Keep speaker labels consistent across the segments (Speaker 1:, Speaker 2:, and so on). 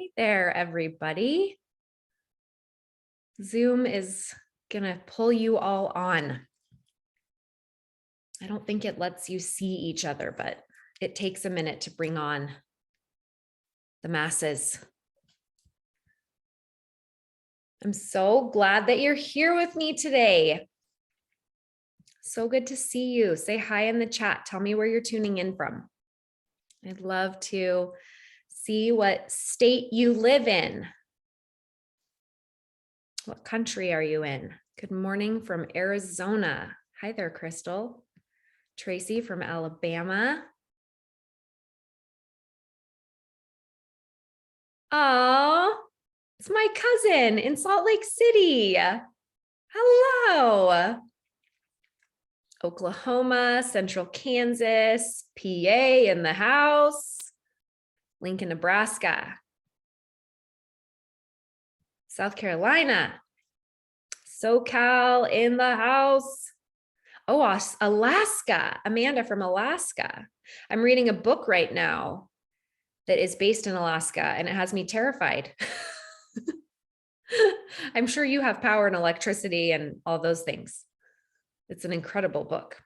Speaker 1: Hey there, everybody. Zoom is gonna pull you all on. I don't think it lets you see each other, but it takes a minute to bring on the masses. I'm so glad that you're here with me today. So good to see you. Say hi in the chat. Tell me where you're tuning in from. I'd love to see what state you live in. What country are you in? Good morning from Arizona. Hi there, Crystal. Tracy from Alabama. Oh, it's my cousin in Salt Lake City. Hello. Oklahoma, Central Kansas, PA in the house, Lincoln, Nebraska, South Carolina, SoCal in the house. Oh, Alaska, Amanda from Alaska. I'm reading a book right now that is based in Alaska, and it has me terrified. I'm sure you have power and electricity and all those things. It's an incredible book.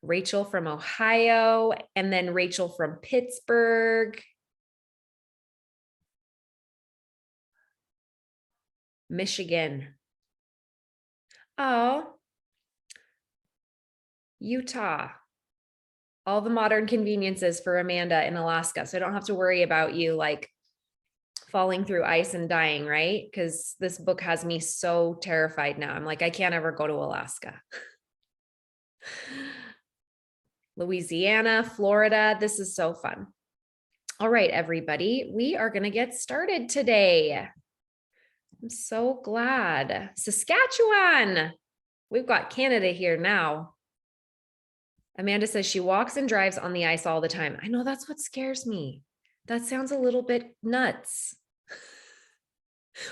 Speaker 1: Rachel from Ohio, and then Rachel from Pittsburgh. Michigan. Oh, Utah. All the modern conveniences for Amanda in Alaska. So I don't have to worry about you like falling through ice and dying, right? Because this book has me so terrified now. I'm like, I can't ever go to Alaska. Louisiana, Florida. This is so fun. All right, everybody, we are going to get started today. I'm so glad. Saskatchewan. We've got Canada here now. Amanda says she walks and drives on the ice all the time. I know that's what scares me. That sounds a little bit nuts.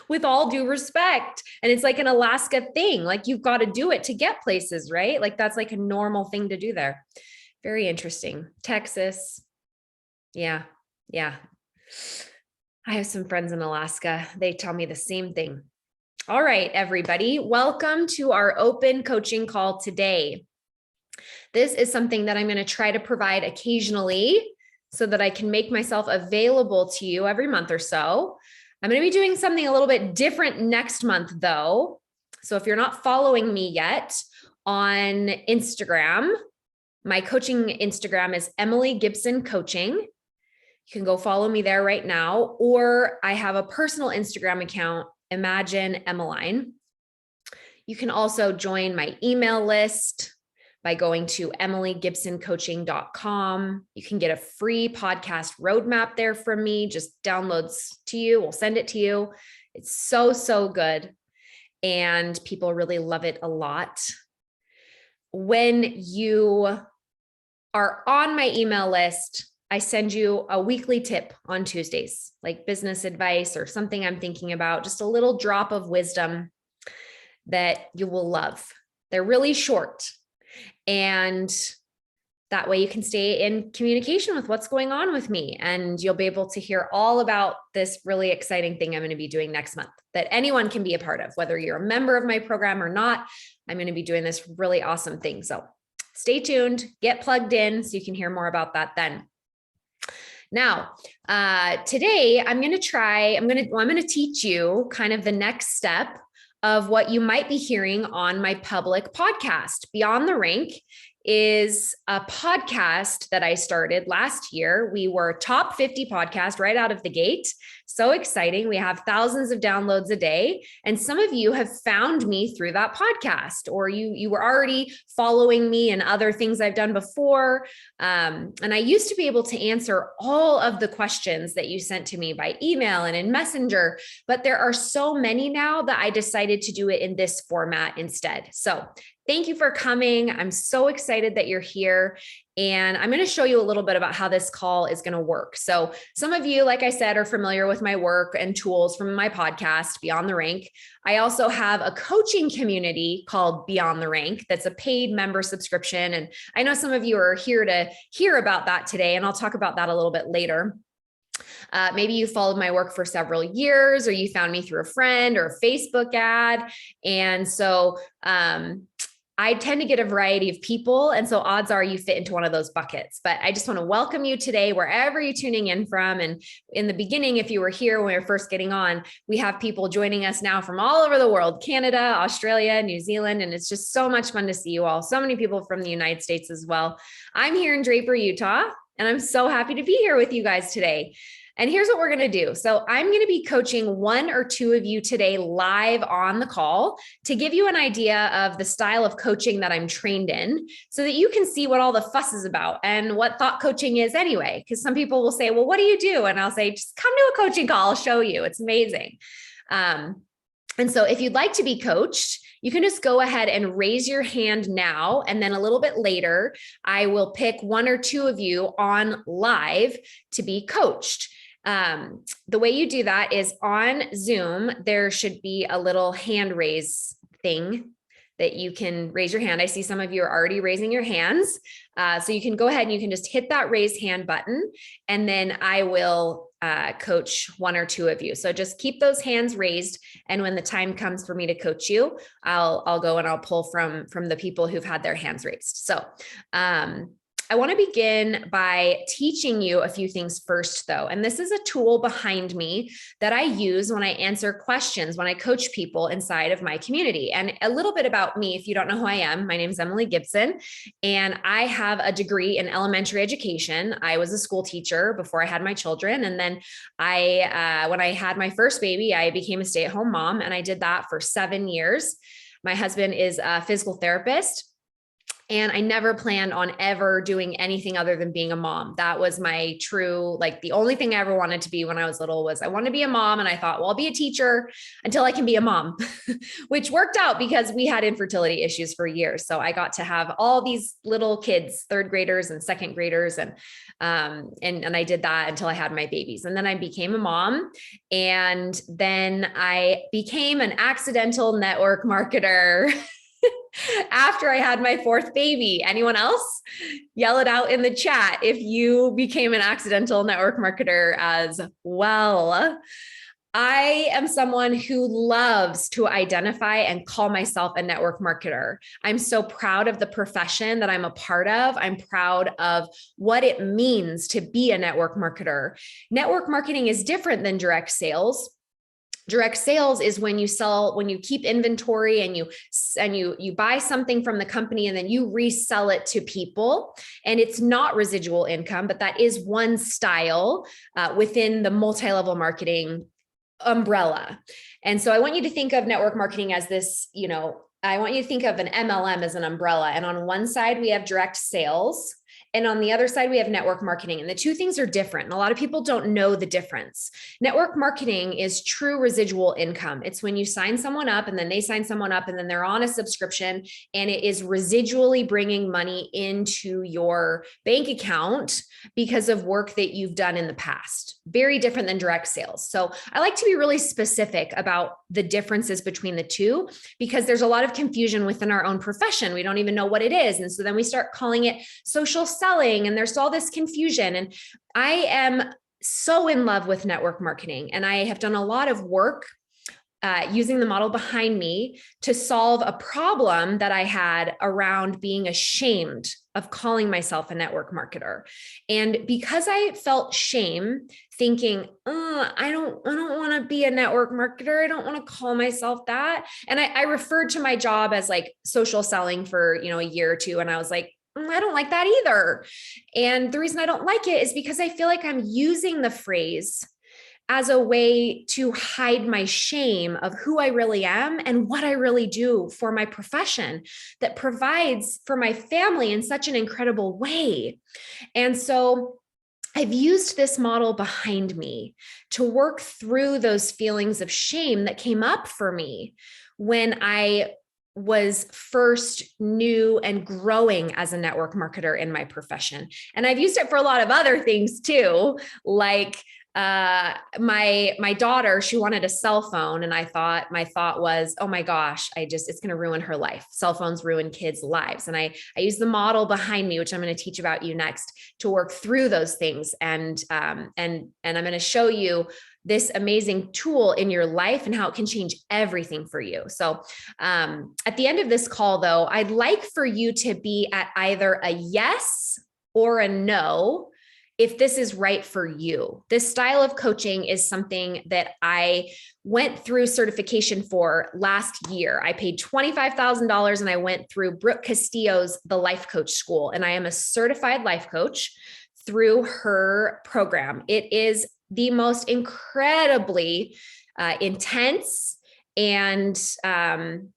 Speaker 1: With all due respect. And it's like an Alaska thing. Like you've got to do it to get places, right? Like that's like a normal thing to do there. Very interesting. Texas. Yeah. I have some friends in Alaska. They tell me the same thing. All right, everybody. Welcome to our open coaching call today. This is something that I'm going to try to provide occasionally so that I can make myself available to you every month or so. I'm going to be doing something a little bit different next month, though. So if you're not following me yet on Instagram, my coaching Instagram is Emily Gibson Coaching. You can go follow me there right now, or I have a personal Instagram account, Imagine Emmeline. You can also join my email list by going to emilygibsoncoaching.com. You can get a free podcast roadmap there from me, just downloads to you. We'll send it to you. It's so good. And people really love it a lot. When you are on my email list, I send you a weekly tip on Tuesdays, like business advice or something I'm thinking about, just a little drop of wisdom that you will love. They're really short. And that way you can stay in communication with what's going on with me. And you'll be able to hear all about this really exciting thing I'm going to be doing next month that anyone can be a part of, whether you're a member of my program or not. I'm going to be doing this really awesome thing. So stay tuned, get plugged in so you can hear more about that then. Now, today I'm going to teach you kind of the next step of what you might be hearing on my public podcast. Beyond the Rank is a podcast that I started last year. We were top 50 podcast right out of the gate. So exciting. We have thousands of downloads a day. And some of you have found me through that podcast, or you were already following me and other things I've done before. And I used to be able to answer all of the questions that you sent to me by email and in Messenger, but there are so many now that I decided to do it in this format instead. So thank you for coming. I'm so excited that you're here. And I'm going to show you a little bit about how this call is going to work. So some of you, like I said, are familiar with my work and tools from my podcast, Beyond the Rank. I also have a coaching community called Beyond the Rank that's a paid member subscription. And I know some of you are here to hear about that today, and I'll talk about that a little bit later. Maybe you followed my work for several years, or you found me through a friend or a Facebook ad. And so I tend to get a variety of people. And so odds are you fit into one of those buckets. But I just want to welcome you today, wherever you're tuning in from. And in the beginning, if you were here when we were first getting on, we have people joining us now from all over the world, Canada, Australia, New Zealand. And it's just so much fun to see you all. So many people from the United States as well. I'm here in Draper, Utah, and I'm so happy to be here with you guys today. And here's what we're going to do. So I'm going to be coaching one or two of you today live on the call to give you an idea of the style of coaching that I'm trained in, so that you can see what all the fuss is about and what thought coaching is anyway. Because some people will say, well, what do you do? And I'll say, just come to a coaching call. I'll show you. It's amazing. And so if you'd like to be coached, you can just go ahead and raise your hand now. And then a little bit later, I will pick one or two of you on live to be coached. The way you do that is on Zoom, there should be a little hand raise thing that you can raise your hand. I see some of you are already raising your hands. So you can go ahead and you can just hit that raise hand button, and then I will coach one or two of you. So just keep those hands raised. And when the time comes for me to coach you, I'll go and I'll pull from the people who've had their hands raised. So, I want to begin by teaching you a few things first, though. And this is a tool behind me that I use when I answer questions, when I coach people inside of my community. And a little bit about me, if you don't know who I am, my name is Emily Gibson, and I have a degree in elementary education. I was a school teacher before I had my children. And then when I had my first baby, I became a stay-at-home mom, and I did that for 7 years. My husband is a physical therapist. And I never planned on ever doing anything other than being a mom. That was my true, the only thing I ever wanted to be when I was little was I wanted to be a mom. And I thought, well, I'll be a teacher until I can be a mom, which worked out because we had infertility issues for years. So I got to have all these little kids, third graders and second graders. And I did that until I had my babies. And then I became a mom. And then I became an accidental network marketer. After I had my fourth baby. Anyone else? Yell it out in the chat if you became an accidental network marketer as well. I am someone who loves to identify and call myself a network marketer. I'm so proud of the profession that I'm a part of. I'm proud of what it means to be a network marketer. Network marketing is different than direct sales. Direct sales is when you sell, when you keep inventory and you buy something from the company and then you resell it to people. And it's not residual income, but that is one style within the multi-level marketing umbrella. And so I want you to think of network marketing as this, I want you to think of an MLM as an umbrella. And on one side, we have direct sales. And on the other side, we have network marketing. And the two things are different. And a lot of people don't know the difference. Network marketing is true residual income. It's when you sign someone up and then they sign someone up and then they're on a subscription, and it is residually bringing money into your bank account because of work that you've done in the past. Very different than direct sales. So I like to be really specific about the differences between the two, because there's a lot of confusion within our own profession. We don't even know what it is. And so then we start calling it social selling, and there's all this confusion. And I am so in love with network marketing, and I have done a lot of work using the model behind me to solve a problem that I had around being ashamed of calling myself a network marketer. And because I felt shame thinking, I don't want to be a network marketer. I don't want to call myself that. And I referred to my job as social selling for, a year or two. And I was like, I don't like that either. And the reason I don't like it is because I feel like I'm using the phrase as a way to hide my shame of who I really am and what I really do for my profession that provides for my family in such an incredible way. And so I've used this model behind me to work through those feelings of shame that came up for me when I was first new and growing as a network marketer in my profession. And I've used it for a lot of other things too, like my daughter, she wanted a cell phone. And my thought was, oh my gosh, it's going to ruin her life. Cell phones ruin kids' lives. And I use the model behind me, which I'm going to teach about you next, to work through those things. And I'm going to show you this amazing tool in your life and how it can change everything for you. So at the end of this call though, I'd like for you to be at either a yes or a no if this is right for you. This style of coaching is something that I went through certification for last year. I paid $25,000 and I went through Brooke Castillo's The Life Coach School, and I am a certified life coach through her program. It is the most incredibly intense and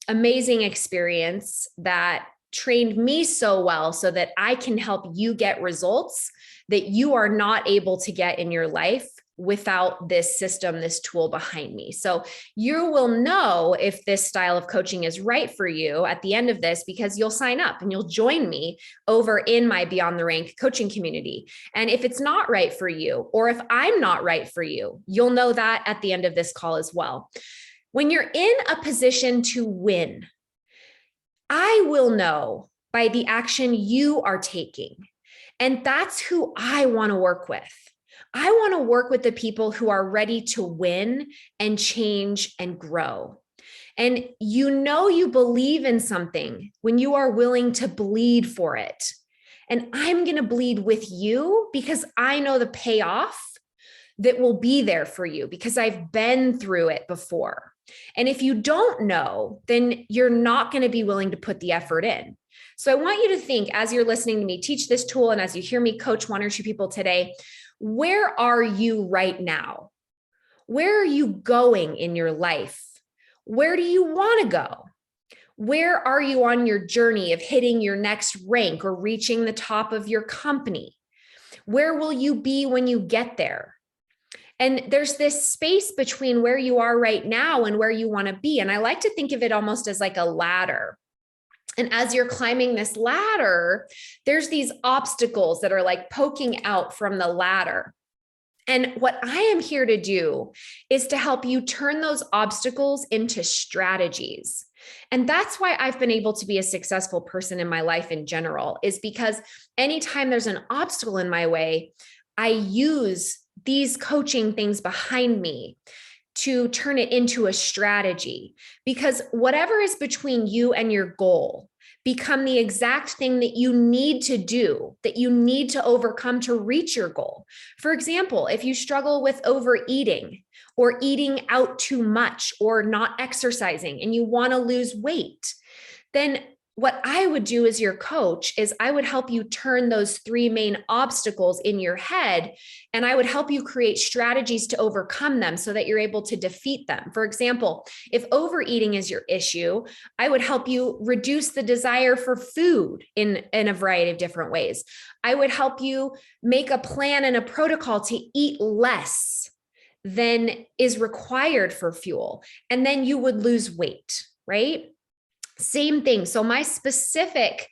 Speaker 1: amazing experience that trained me so well so that I can help you get results that you are not able to get in your life without this system, this tool behind me. So you will know if this style of coaching is right for you at the end of this, because you'll sign up and you'll join me over in my Beyond the Rank coaching community. And if it's not right for you, or if I'm not right for you, you'll know that at the end of this call as well. When you're in a position to win, I will know by the action you are taking. And that's who I want to work with. I want to work with the people who are ready to win and change and grow. And you believe in something when you are willing to bleed for it. And I'm going to bleed with you because I know the payoff that will be there for you because I've been through it before. And if you don't know, then you're not going to be willing to put the effort in. So I want you to think, as you're listening to me teach this tool and as you hear me coach one or two people today, where are you right now? Where are you going in your life? Where do you want to go? Where are you on your journey of hitting your next rank or reaching the top of your company? Where will you be when you get there? And there's this space between where you are right now and where you want to be. And I like to think of it almost as like a ladder. And as you're climbing this ladder, there's these obstacles that are like poking out from the ladder. And what I am here to do is to help you turn those obstacles into strategies. And that's why I've been able to be a successful person in my life in general, is because anytime there's an obstacle in my way, I use these coaching things behind me to turn it into a strategy, because whatever is between you and your goal become the exact thing that you need to do, that you need to overcome to reach your goal. For example, if you struggle with overeating or eating out too much or not exercising and you want to lose weight, then what I would do as your coach is I would help you turn those three main obstacles in your head, and I would help you create strategies to overcome them so that you're able to defeat them. For example, if overeating is your issue, I would help you reduce the desire for food in a variety of different ways. I would help you make a plan and a protocol to eat less than is required for fuel, and then you would lose weight, right? Same thing. So my specific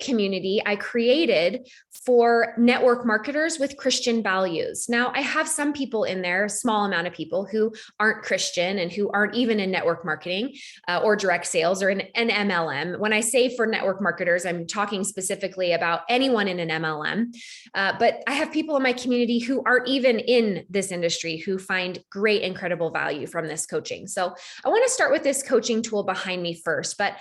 Speaker 1: community I created for network marketers with Christian values. Now, I have some people in there, a small amount of people who aren't Christian and who aren't even in network marketing or direct sales or in an MLM. When I say for network marketers, I'm talking specifically about anyone in an MLM. But I have people in my community who aren't even in this industry who find great, incredible value from this coaching. So I want to start with this coaching tool behind me first. But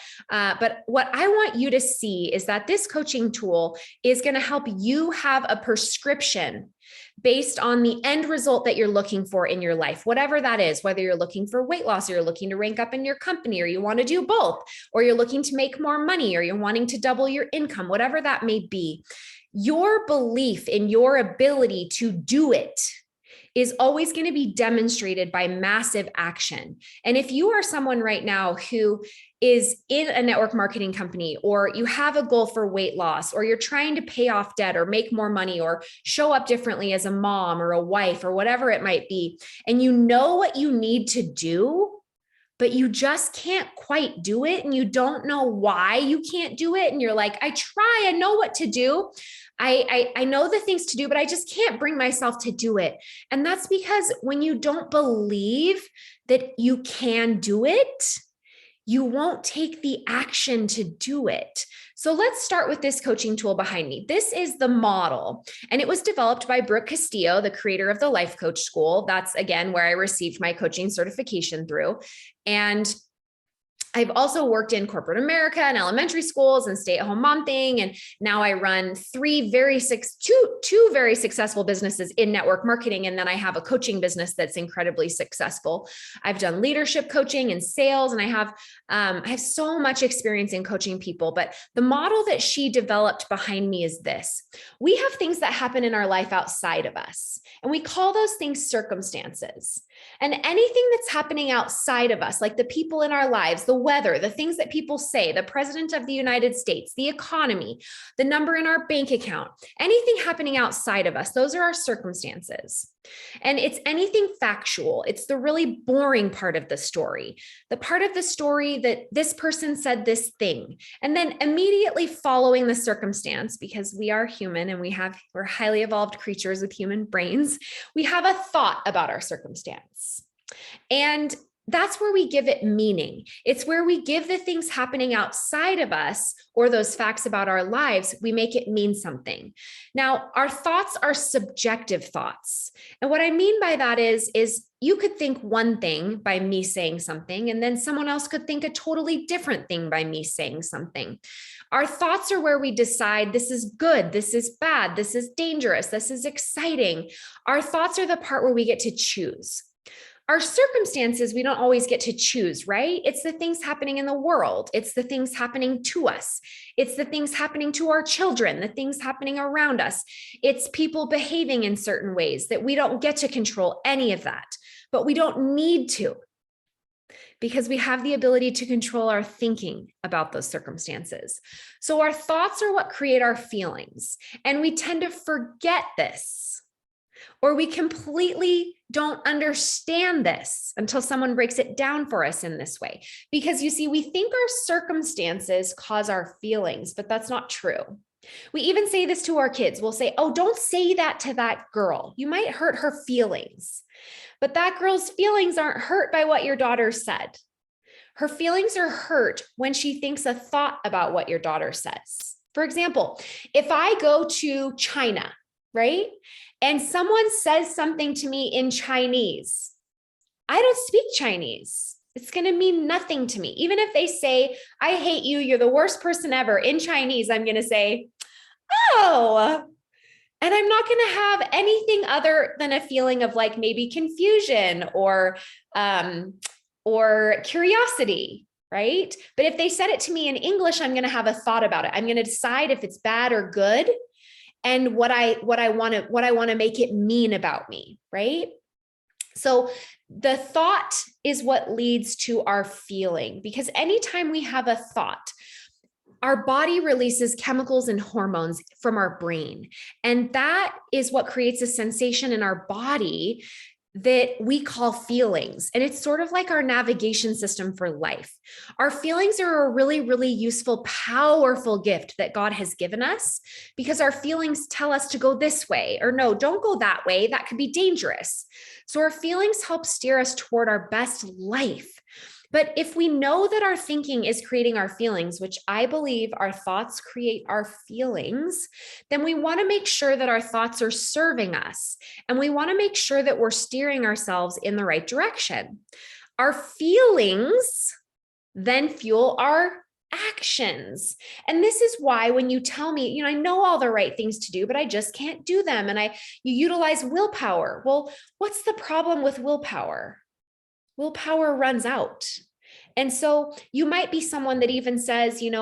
Speaker 1: what I want you to see is that this coaching tool is going to help you have a prescription based on the end result that you're looking for in your life, whatever that is, whether you're looking for weight loss or you're looking to rank up in your company, or you want to do both, or you're looking to make more money, or you're wanting to double your income, whatever that may be. Your belief in your ability to do it is always going to be demonstrated by massive action. And if you are someone right now who is in a network marketing company, or you have a goal for weight loss, or you're trying to pay off debt or make more money or show up differently as a mom or a wife or whatever it might be, and you know what you need to do, but you just can't quite do it. And you don't know why you can't do it. And you're like, I try, I know what to do. I know the things to do, but I just can't bring myself to do it. And that's because when you don't believe that you can do it, you won't take the action to do it. So let's start with this coaching tool behind me. This is the model, and it was developed by Brooke Castillo, the creator of the Life Coach School. That's, again, where I received my coaching certification through. And I've also worked in corporate America and elementary schools and stay-at-home mom thing. And now I run two very successful businesses in network marketing. And then I have a coaching business that's incredibly successful. I've done leadership coaching and sales, and I have so much experience in coaching people. But the model that she developed behind me is this. We have things that happen in our life outside of us, and we call those things circumstances. And anything that's happening outside of us, like the people in our lives, the weather, the things that people say, the president of the United States, the economy, the number in our bank account, anything happening outside of us, those are our circumstances. And it's anything factual. It's the really boring part of the story, the part of the story that this person said this thing. And then immediately following the circumstance, because we are human and we're highly evolved creatures with human brains, we have a thought about our circumstance. And that's where we give it meaning. It's where we give the things happening outside of us or those facts about our lives, we make it mean something. Now, our thoughts are subjective thoughts. And what I mean by that is you could think one thing by me saying something, and then someone else could think a totally different thing by me saying something. Our thoughts are where we decide this is good, this is bad, this is dangerous, this is exciting. Our thoughts are the part where we get to choose. Our circumstances, we don't always get to choose, right? It's the things happening in the world. It's the things happening to us. It's the things happening to our children, the things happening around us. It's people behaving in certain ways that we don't get to control any of that, but we don't need to, because we have the ability to control our thinking about those circumstances. So our thoughts are what create our feelings, and we tend to forget this, or we completely don't understand this until someone breaks it down for us in this way. Because you see, we think our circumstances cause our feelings, but that's not true. We even say this to our kids. We'll say, oh, don't say that to that girl. You might hurt her feelings. But that girl's feelings aren't hurt by what your daughter said. Her feelings are hurt when she thinks a thought about what your daughter says. For example, if I go to China, right? And someone says something to me in Chinese, I don't speak Chinese. It's going to mean nothing to me. Even if they say, I hate you, you're the worst person ever in Chinese, I'm going to say, oh, and I'm not going to have anything other than a feeling of like maybe confusion or curiosity, right? But if they said it to me in English, I'm going to have a thought about it. I'm going to decide if it's bad or good, and what I want to make it mean about me, right? So the thought is what leads to our feeling, because anytime we have a thought, our body releases chemicals and hormones from our brain. And that is what creates a sensation in our body that we call feelings. And it's sort of like our navigation system for life. Our feelings are a really, really useful, powerful gift that God has given us, because our feelings tell us to go this way, or no, don't go that way. That could be dangerous. So our feelings help steer us toward our best life. But if we know that our thinking is creating our feelings, which I believe our thoughts create our feelings, then we want to make sure that our thoughts are serving us. And we want to make sure that we're steering ourselves in the right direction. Our feelings then fuel our actions. And this is why when you tell me, I know all the right things to do, but I just can't do them. And you utilize willpower. Well, what's the problem with willpower? Willpower runs out. And so you might be someone that even says, you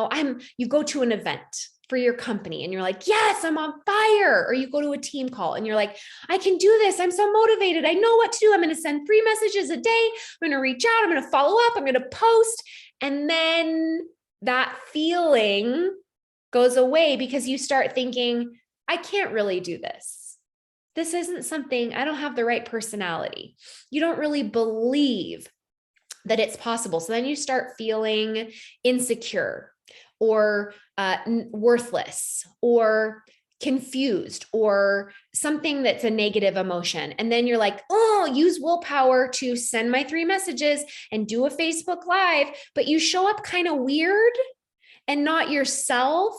Speaker 1: go to an event for your company and you're like, yes, I'm on fire. Or you go to a team call and you're like, I can do this. I'm so motivated. I know what to do. I'm going to send 3 messages a day. I'm going to reach out. I'm going to follow up. I'm going to post. And then that feeling goes away because you start thinking, I can't really do this. This isn't something, I don't have the right personality. You don't really believe that it's possible. So then you start feeling insecure or worthless or confused or something that's a negative emotion. And then you're like, oh, use willpower to send my 3 messages and do a Facebook Live, but you show up kind of weird and not yourself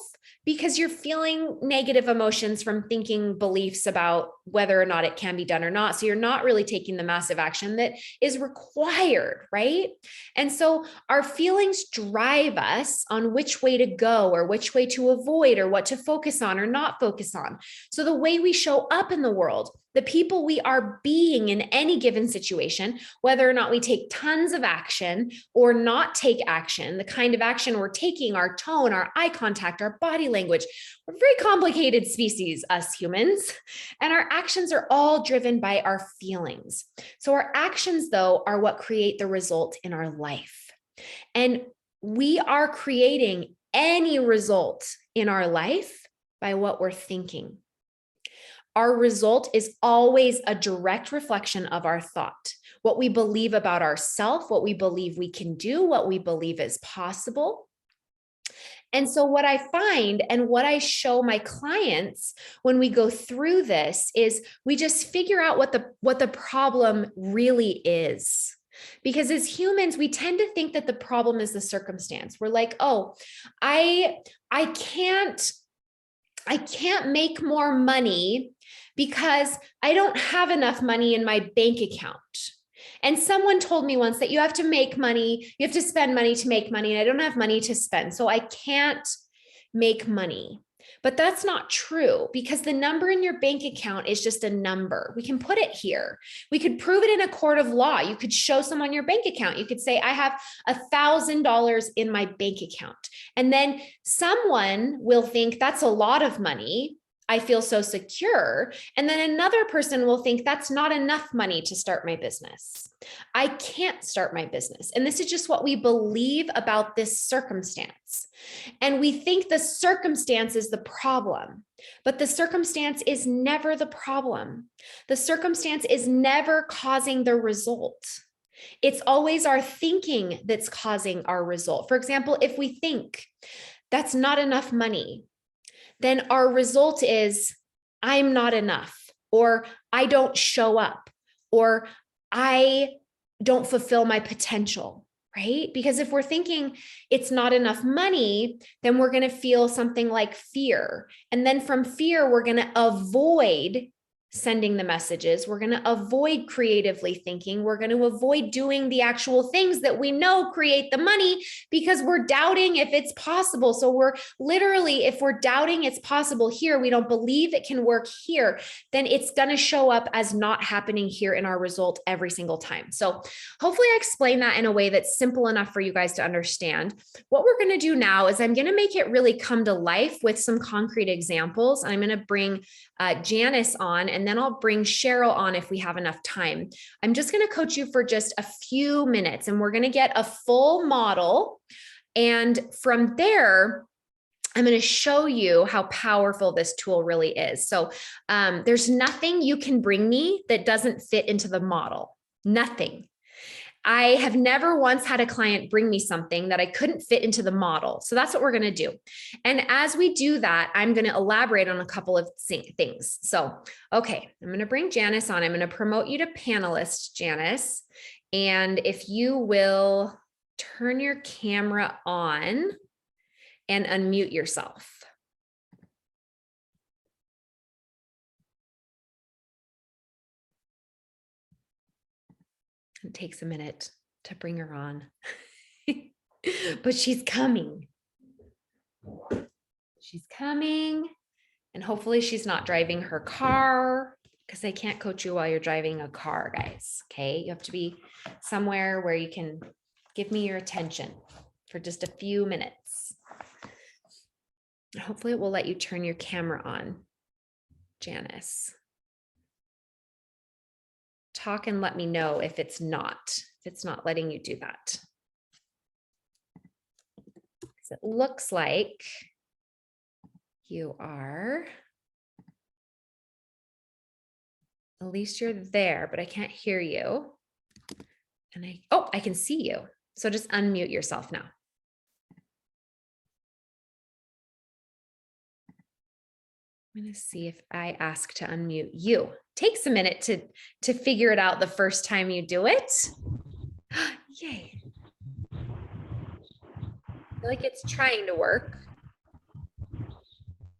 Speaker 1: because you're feeling negative emotions from thinking beliefs about whether or not it can be done or not. So you're not really taking the massive action that is required, right? And so our feelings drive us on which way to go or which way to avoid or what to focus on or not focus on. So the way we show up in the world, the people we are being in any given situation, whether or not we take tons of action or not take action, the kind of action we're taking, our tone, our eye contact, our body language, we're a very complicated species, us humans, and our actions are all driven by our feelings. So our actions, though, are what create the result in our life. And we are creating any result in our life by what we're thinking. Our result is always a direct reflection of our thought, what we believe about ourselves, what we believe we can do, what we believe is possible. And so what I find and what I show my clients when we go through this is we just figure out what the problem really is. Because as humans, we tend to think that the problem is the circumstance. We're like, oh, I can't make more money because I don't have enough money in my bank account. And someone told me once that you have to make money, you have to spend money to make money, and I don't have money to spend, so I can't make money. But that's not true because the number in your bank account is just a number. We can put it here. We could prove it in a court of law. You could show someone your bank account. You could say, I have $1,000 in my bank account. And then someone will think that's a lot of money. I feel so secure. And then another person will think that's not enough money to start my business. I can't start my business. And this is just what we believe about this circumstance. And we think the circumstance is the problem, but the circumstance is never the problem. The circumstance is never causing the result. It's always our thinking that's causing our result. For example, if we think that's not enough money, then our result is I'm not enough, or I don't show up, or I don't fulfill my potential, right? Because if we're thinking it's not enough money, then we're going to feel something like fear. And then from fear, we're going to avoid sending the messages. We're going to avoid creatively thinking. We're going to avoid doing the actual things that we know create the money because we're doubting if it's possible. So we're literally, if we're doubting it's possible here, we don't believe it can work here, then it's going to show up as not happening here in our result every single time. So hopefully I explained that in a way that's simple enough for you guys to understand. What we're going to do now is I'm going to make it really come to life with some concrete examples. I'm going to bring Janice on, and then I'll bring Cheryl on if we have enough time. I'm just going to coach you for just a few minutes, and we're going to get a full model. And from there, I'm going to show you how powerful this tool really is. So there's nothing you can bring me that doesn't fit into the model. Nothing. I have never once had a client bring me something that I couldn't fit into the model. So that's what we're going to do. And as we do that, I'm going to elaborate on a couple of things. So, okay, I'm going to bring Janice on. I'm going to promote you to panelist, Janice. And if you will turn your camera on and unmute yourself. It takes a minute to bring her on, but she's coming. She's coming, and hopefully she's not driving her car, because I can't coach you while you're driving a car, guys. Okay, you have to be somewhere where you can give me your attention for just a few minutes. Hopefully it will let you turn your camera on, Janice. Talk and let me know if it's not letting you do that. It looks like you are, at least you're there, but I can't hear you. I can see you. So just unmute yourself now. I'm going to see if I ask to unmute you. Takes a minute to figure it out the first time you do it. Yay. I feel like it's trying to work.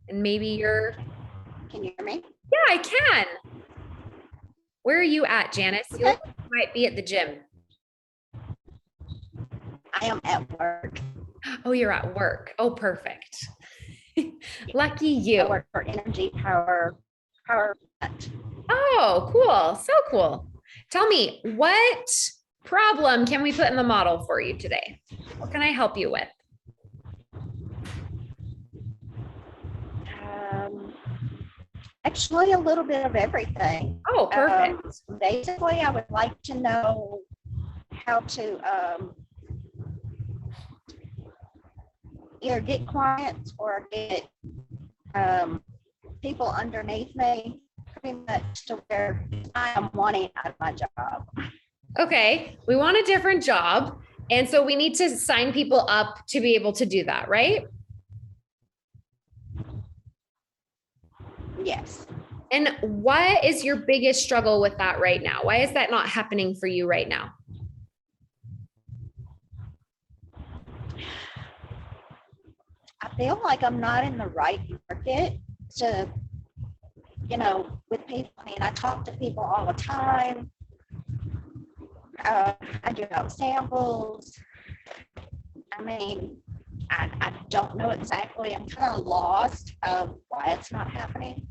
Speaker 1: And maybe
Speaker 2: Can you hear me?
Speaker 1: Yeah, I can. Where are you at, Janice?
Speaker 2: Okay.
Speaker 1: You look like you might be at the gym.
Speaker 2: I am at work.
Speaker 1: Oh, you're at work. Oh, perfect. Lucky you.
Speaker 2: I work for Energy Power.
Speaker 1: Oh, cool. So cool. Tell me, what problem can we put in the model for you today? What can I help you with?
Speaker 2: Actually, a little bit of everything.
Speaker 1: Oh, perfect.
Speaker 2: Basically, I would like to know how to either get clients or get people underneath me, pretty much to where I am wanting out of my job.
Speaker 1: Okay, we want a different job. And so we need to sign people up to be able to do that, right?
Speaker 2: Yes.
Speaker 1: And what is your biggest struggle with that right now? Why is that not happening for you right now?
Speaker 2: I feel like I'm not in the right market to, with people. I mean, I talk to people all the time. I do out samples. I mean, I don't know exactly. I'm kind of lost of why it's not happening.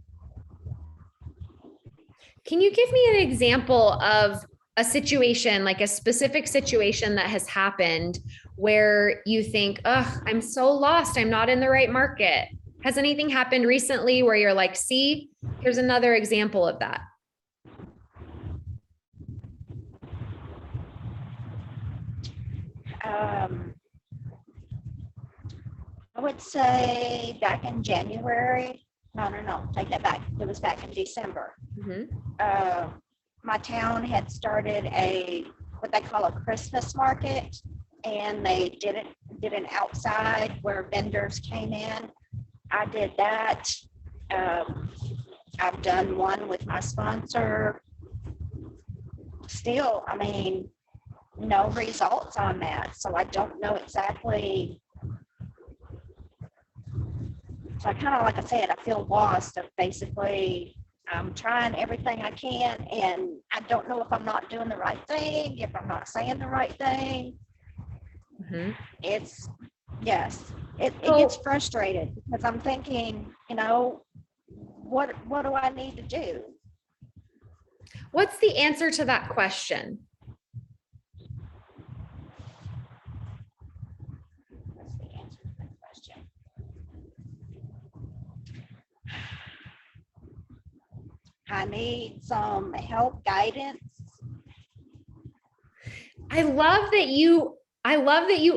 Speaker 1: Can you give me an example of a situation, like a specific situation that has happened where you think, oh, I'm so lost. I'm not in the right market. Has anything happened recently where you're like, see, here's another example of that?
Speaker 2: I would say back in January. No, take that back. It was back in December.
Speaker 1: Mm-hmm.
Speaker 2: My town had started what they call a Christmas market, and they did an outside where vendors came in. I did that. I've done one with my sponsor. Still, I mean, no results on that. So I don't know exactly. So I kind of, like I said, I feel lost of basically I'm trying everything I can, and I don't know if I'm not doing the right thing, if I'm not saying the right thing.
Speaker 1: Mm-hmm.
Speaker 2: It gets frustrated because I'm thinking, what do I need to do?
Speaker 1: What's the answer to that question?
Speaker 2: What's the answer to that question? I need some help, guidance.
Speaker 1: I love that you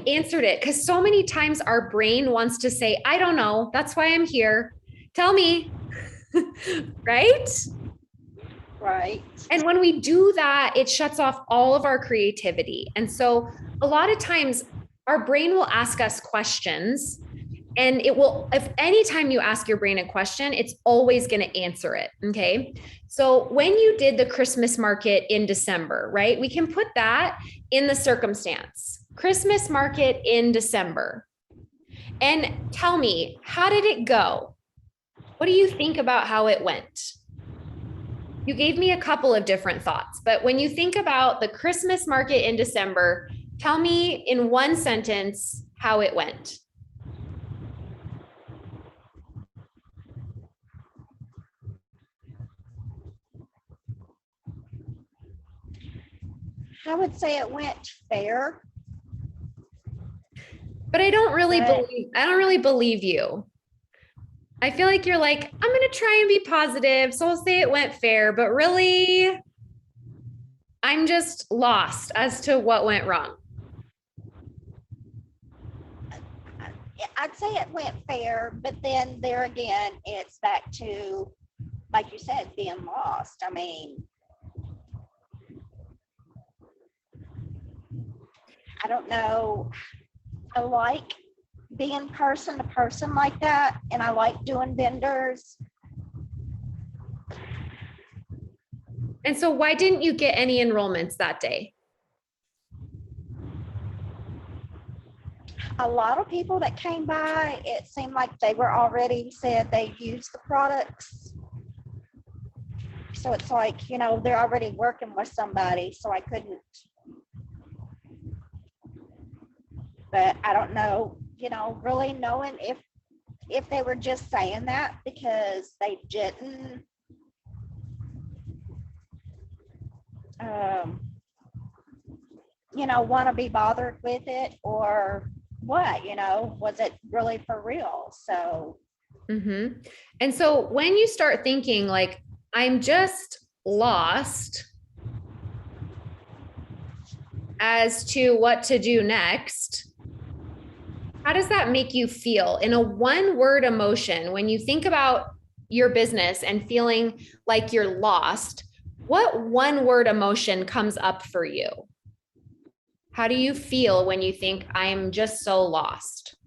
Speaker 1: answered it, because so many times our brain wants to say, I don't know. That's why I'm here. Tell me. Right?
Speaker 2: Right.
Speaker 1: And when we do that, it shuts off all of our creativity. And so a lot of times our brain will ask us questions, and it will, if anytime you ask your brain a question, it's always going to answer it. Okay. So when you did the Christmas market in December, right? We can put that in the circumstance. Christmas market in December. And tell me, how did it go? What do you think about how it went? You gave me a couple of different thoughts, but when you think about the Christmas market in December, tell me in one sentence how it went.
Speaker 2: I would say it went fair.
Speaker 1: But I don't really believe you. I feel like you're like, I'm going to try and be positive. So I'll say it went fair, but really, I'm just lost as to what went wrong.
Speaker 2: I'd say it went fair, but then there again, it's back to, like you said, being lost. I mean, I don't know. I like being person to person like that, and I like doing vendors.
Speaker 1: And so why didn't you get any enrollments that day?
Speaker 2: A lot of people that came by, it seemed like they were already said they used the products. So it's like, you know, they're already working with somebody, so I couldn't. But I don't know, you know, really knowing if they were just saying that because they didn't you know, want to be bothered with it, or what, you know, was it really for real? So
Speaker 1: And so when you start thinking like, I'm just lost as to what to do next, how does that make you feel in a one word emotion? When you think about your business and feeling like you're lost, what one word emotion comes up for you? How do you feel when you think I'm just so lost?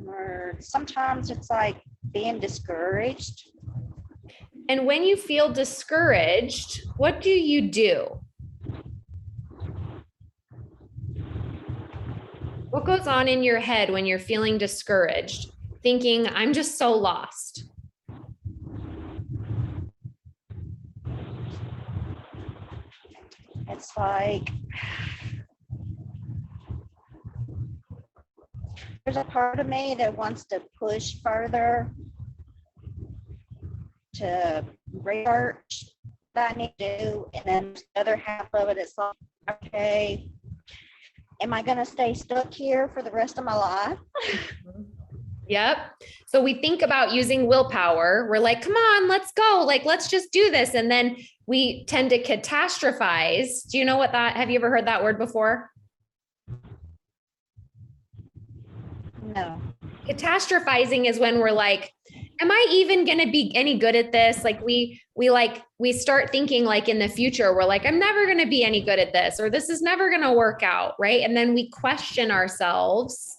Speaker 2: one word, sometimes it's like being discouraged.
Speaker 1: And when you feel discouraged, what do you do? What goes on in your head when you're feeling discouraged, thinking, I'm just so lost?
Speaker 2: It's like there's a part of me that wants to push further to research that I need to do, and then the other half of it is like, okay, am I going to stay stuck here for the rest of my life?
Speaker 1: Yep. So we think about using willpower. We're like, come on, let's go. Like, let's just do this. And then we tend to catastrophize. Do you know what that, have you ever heard that word before?
Speaker 2: No.
Speaker 1: Catastrophizing is when we're like, am I even going to be any good at this? Like we start thinking like in the future, we're like, I'm never going to be any good at this, or this is never going to work out. Right. And then we question ourselves,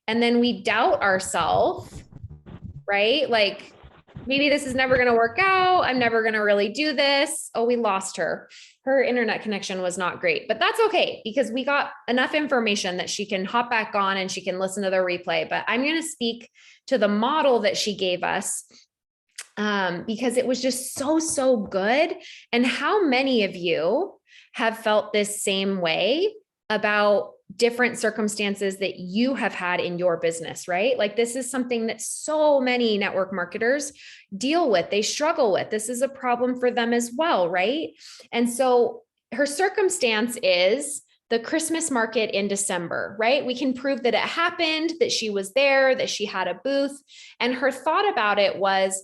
Speaker 1: and then we doubt ourselves, right? Like maybe this is never going to work out. I'm never going to really do this. Oh, we lost her. Her internet connection was not great, but that's okay because we got enough information that she can hop back on and she can listen to the replay. But I'm going to speak to the model that she gave us because it was just so good. And how many of you have felt this same way about different circumstances that you have had in your business, right? Like this is something that so many network marketers deal with. They struggle with. This is a problem for them as well, right? And so her circumstance is the Christmas market in December, right? We can prove that it happened, that she was there, that she had a booth. And her thought about it was,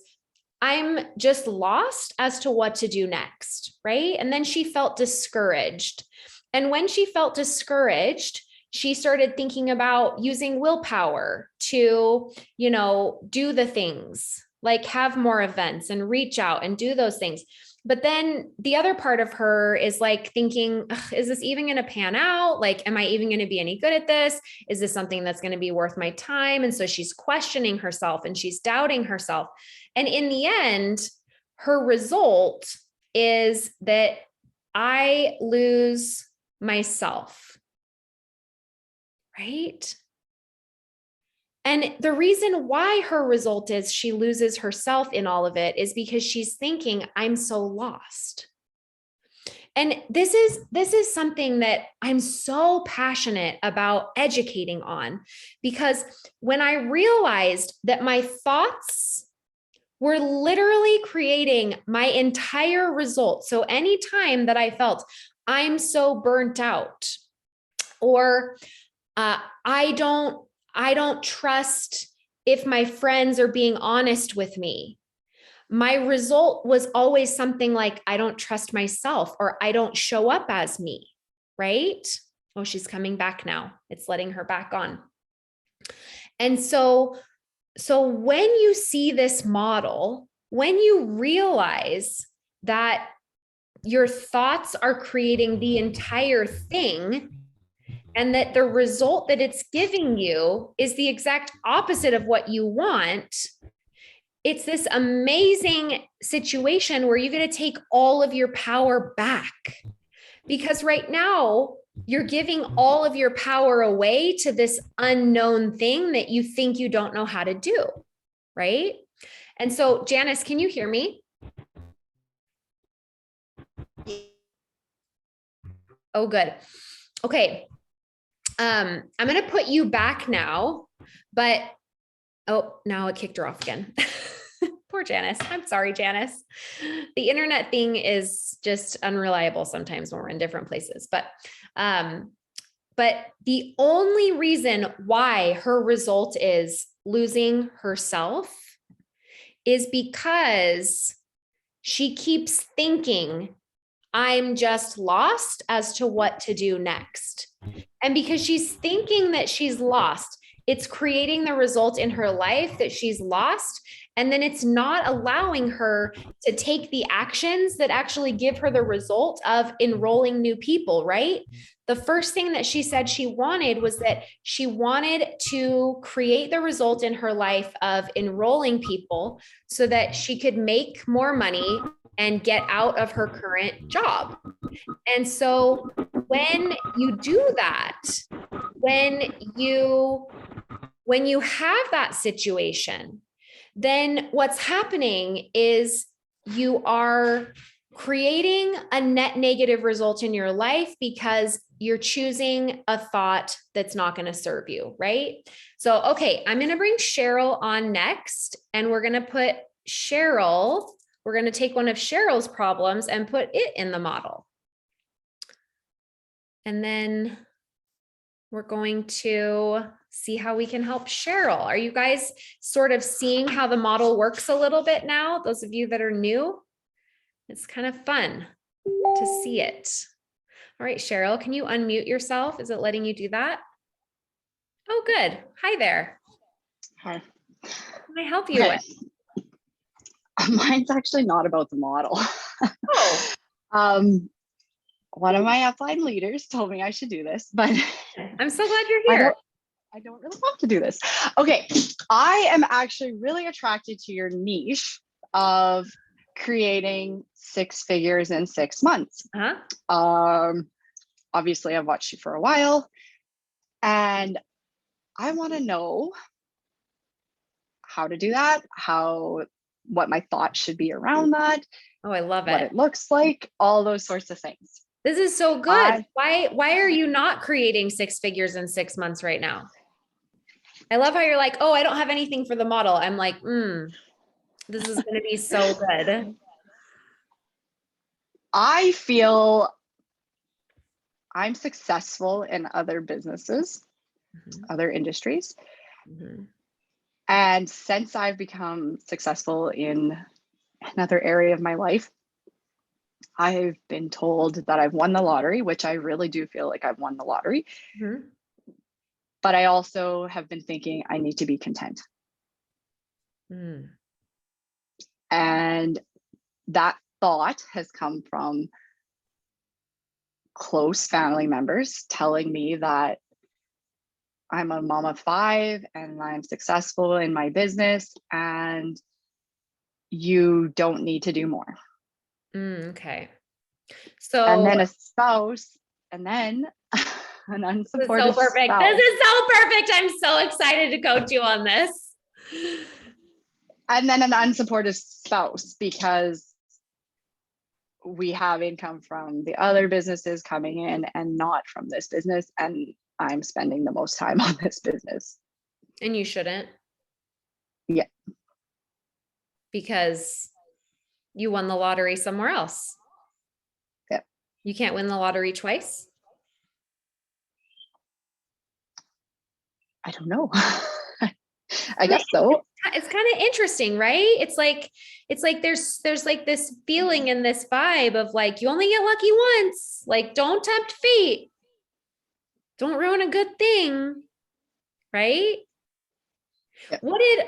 Speaker 1: I'm just lost as to what to do next, right? And then she felt discouraged. And when she felt discouraged, she started thinking about using willpower to, you know, do the things, like have more events and reach out and do those things. But then the other part of her is like thinking, is this even going to pan out? Like, am I even going to be any good at this? Is this something that's going to be worth my time? And so she's questioning herself and she's doubting herself. And in the end, her result is that I lose myself, right? And the reason why her result is she loses herself in all of it is because she's thinking, I'm so lost. And this is something that I'm so passionate about educating on, because when I realized that my thoughts were literally creating my entire result. So anytime that I felt I'm so burnt out, or I don't trust if my friends are being honest with me, my result was always something like, I don't trust myself, or I don't show up as me, right? Oh, she's coming back now. It's letting her back on. And so So when you see this model, when you realize that your thoughts are creating the entire thing, and that the result that it's giving you is the exact opposite of what you want, it's this amazing situation where you're going to take all of your power back. Because right now, you're giving all of your power away to this unknown thing that you think you don't know how to do, right? And so, Janice, can you hear me? Oh, good. Okay. I'm going to put you back now, but oh, now it kicked her off again. Poor Janice. I'm sorry, Janice. The internet thing is just unreliable sometimes when we're in different places. But the only reason why her result is losing herself is because she keeps thinking, I'm just lost as to what to do next. And because she's thinking that she's lost, it's creating the result in her life that she's lost. And then it's not allowing her to take the actions that actually give her the result of enrolling new people, right? The first thing that she said she wanted was that she wanted to create the result in her life of enrolling people so that she could make more money and get out of her current job. And so when you do that, when you have that situation, then what's happening is you are creating a net negative result in your life because you're choosing a thought that's not going to serve you, right? So, okay, I'm going to bring Cheryl on next, and we're going to take one of Cheryl's problems and put it in the model. And then we're going to see how we can help Cheryl. Are you guys sort of seeing how the model works a little bit now? Those of you that are new, it's kind of fun to see it. All right, Cheryl, can you unmute yourself? Is it letting you do that? Oh, good. Hi there.
Speaker 3: Hi.
Speaker 1: What can I help you with?
Speaker 3: Mine's actually not about the model.
Speaker 1: Oh.
Speaker 3: One of my upline leaders told me I should do this, but
Speaker 1: I'm so glad you're here.
Speaker 3: I don't really want to do this. Okay, I am actually really attracted to your niche of creating 6 figures in 6 months. Obviously, I've watched you for a while, and I want to know how to do that, what my thoughts should be around that.
Speaker 1: Oh, I love
Speaker 3: what it looks like, all those sorts of things.
Speaker 1: This is so good. Why are you not creating 6 figures in 6 months right now? I love how you're like, oh, I don't have anything for the model. I'm like, this is going to be so good.
Speaker 3: I feel I'm successful in other businesses, other industries. And since I've become successful in another area of my life, I've been told that I've won the lottery, which I really do feel like I've won the lottery. But I also have been thinking I need to be content. And that thought has come from close family members telling me that I'm a mom of 5 and I'm successful in my business and you don't need to do more.
Speaker 1: Okay. So,
Speaker 3: and then a spouse, and then an unsupportive
Speaker 1: spouse. This is so perfect. I'm so excited to coach you on this.
Speaker 3: And then an unsupportive spouse, because we have income from the other businesses coming in and not from this business. And I'm spending the most time on this business.
Speaker 1: And you shouldn't.
Speaker 3: Yeah.
Speaker 1: Because you won the lottery somewhere else.
Speaker 3: Yeah.
Speaker 1: You can't win the lottery twice.
Speaker 3: I don't know. I guess so.
Speaker 1: It's kind of interesting, right? It's like there's like this feeling and this vibe of like, you only get lucky once. Like, don't tempt fate. Don't ruin a good thing. Right?
Speaker 3: Yeah.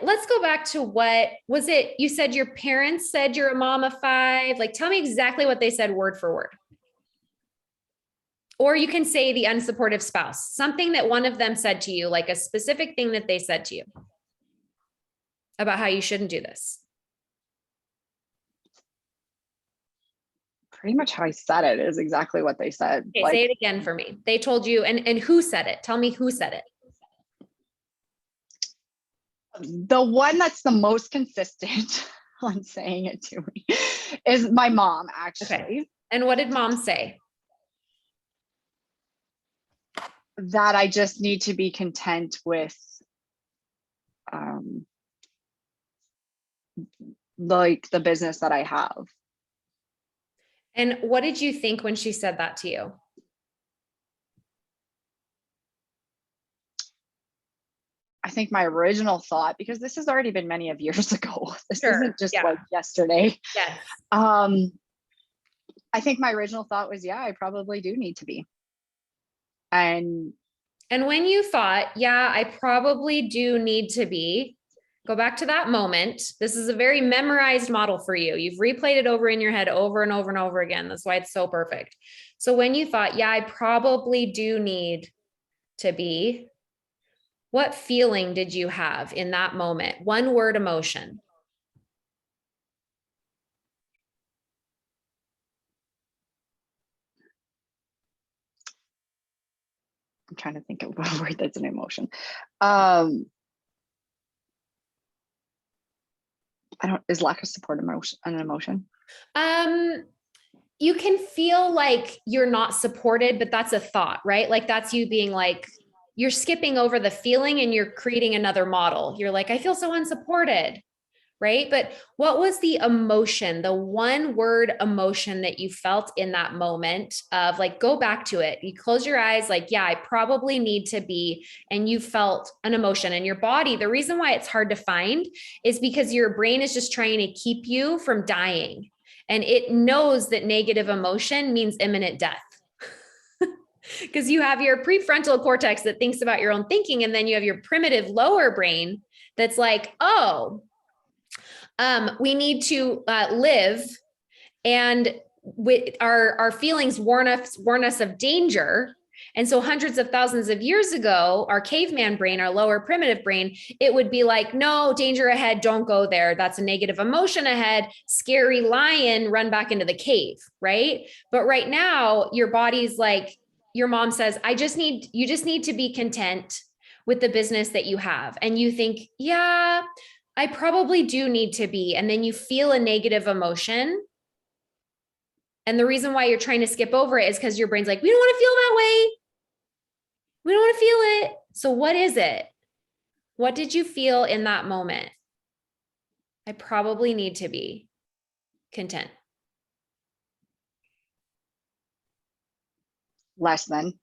Speaker 1: Let's go back to what was it? You said your parents said you're a mom of 5. Like, tell me exactly what they said word for word. Or you can say the unsupportive spouse, something that one of them said to you, like a specific thing that they said to you about how you shouldn't do this.
Speaker 3: Pretty much how I said it is exactly what they said.
Speaker 1: Okay, say it again for me. They told you, and who said it? Tell me who said it.
Speaker 3: The one that's the most consistent on saying it to me is my mom, actually.
Speaker 1: Okay. And what did mom say?
Speaker 3: That I just need to be content with like the business that I have.
Speaker 1: And what did you think when she said that to you?
Speaker 3: I think my original thought, because this has already been many of years ago, this
Speaker 1: Sure,
Speaker 3: isn't just
Speaker 1: yeah.
Speaker 3: like yesterday.
Speaker 1: Yes.
Speaker 3: I think my original thought was, yeah, I probably do need to be. And
Speaker 1: when you thought, yeah, I probably do need to be, go back to that moment. This is a very memorized model for you. You've replayed it over in your head over and over and over again. That's why it's so perfect. So when you thought, yeah, I probably do need to be, what feeling did you have in that moment? One word emotion.
Speaker 3: I'm trying to think of a word that's an emotion. I don't, is lack of support an emotion?
Speaker 1: You can feel like you're not supported, but that's a thought, right? Like that's you being like, you're skipping over the feeling and you're creating another model. You're like, I feel so unsupported, right? But what was the emotion, the one word emotion that you felt in that moment of like, go back to it. You close your eyes, like, yeah, I probably need to be, and you felt an emotion in your body. The reason why it's hard to find is because your brain is just trying to keep you from dying. And it knows that negative emotion means imminent death. Because you have your prefrontal cortex that thinks about your own thinking, and then you have your primitive lower brain that's like, oh, we need to live, and our feelings warn us of danger. And so hundreds of thousands of years ago, our caveman brain, our lower primitive brain, it would be like, no, danger ahead, don't go there. That's a negative emotion ahead. Scary lion, run back into the cave, right? But right now, your body's like, your mom says, you just need to be content with the business that you have. And you think, yeah, I probably do need to be. And then you feel a negative emotion. And the reason why you're trying to skip over it is because your brain's like, we don't want to feel that way. We don't want to feel it. So what is it? What did you feel in that moment? I probably need to be content.
Speaker 3: Less than.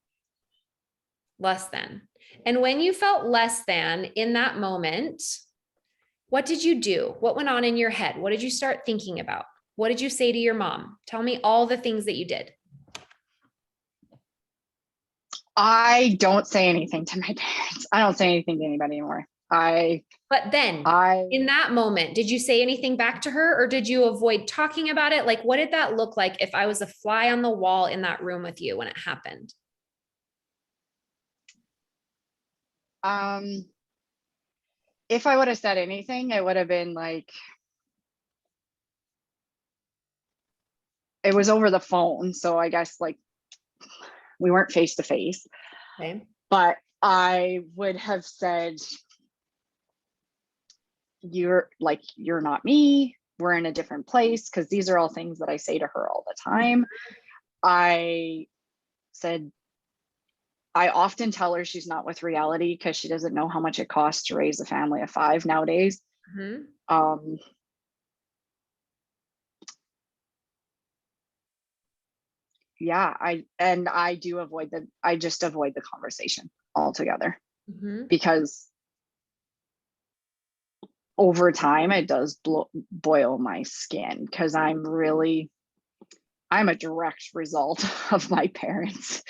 Speaker 1: And when you felt less than in that moment, what did you do? What went on in your head? What did you start thinking about? What did you say to your mom? Tell me all the things that you did.
Speaker 3: I don't say anything to my parents. I don't say anything to anybody anymore.
Speaker 1: But then in that moment, did you say anything back to her, or did you avoid talking about it? Like, what did that look like if I was a fly on the wall in that room with you when it happened?
Speaker 3: If I would have said anything, it would have been like, it was over the phone. So I guess like we weren't face to face.
Speaker 1: Okay.
Speaker 3: But I would have said, you're not me. We're in a different place. Because these are all things that I say to her all the time. I said, I often tell her she's not with reality because she doesn't know how much it costs to raise a family of 5 nowadays. Yeah, I just avoid the conversation altogether, because over time it does boil my skin, because I'm a direct result of my parents.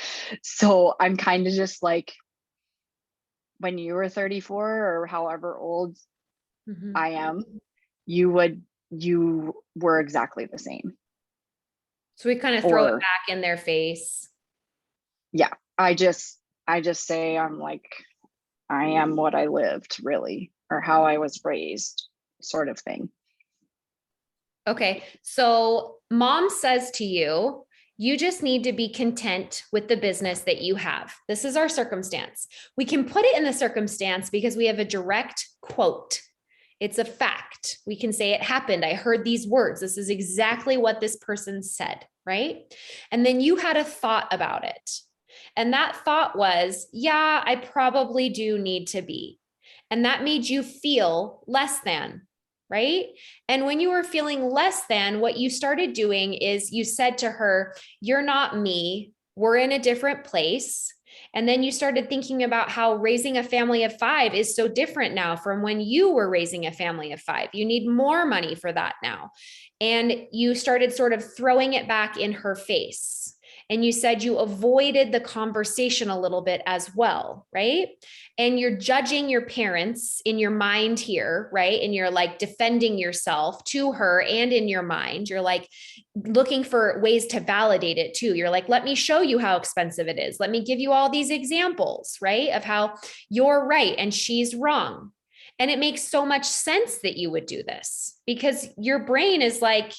Speaker 3: So I'm kind of just like, when you were 34 or however old
Speaker 1: Mhm.
Speaker 3: I am, you were exactly the same.
Speaker 1: So we kind of throw it
Speaker 3: Or
Speaker 1: back in their face.
Speaker 3: yeah, I just say, I'm like, I am what I lived, really, or how I was raised, sort of thing.
Speaker 1: Okay. So mom says to you, you just need to be content with the business that you have. This is our circumstance. We can put it in the circumstance because we have a direct quote. It's a fact. We can say it happened. I heard these words. This is exactly what this person said, right? And then you had a thought about it. And that thought was, yeah, I probably do need to be. And that made you feel less than, right? And when you were feeling less than, what you started doing is you said to her, you're not me. We're in a different place. And then you started thinking about how raising a family of 5 is so different now from when you were raising a family of 5. You need more money for that now. And you started sort of throwing it back in her face. And you said you avoided the conversation a little bit as well, right? And you're judging your parents in your mind here, right? And you're like defending yourself to her, and in your mind, you're like looking for ways to validate it too. You're like, let me show you how expensive it is. Let me give you all these examples, right? Of how you're right and she's wrong. And it makes so much sense that you would do this because your brain is like,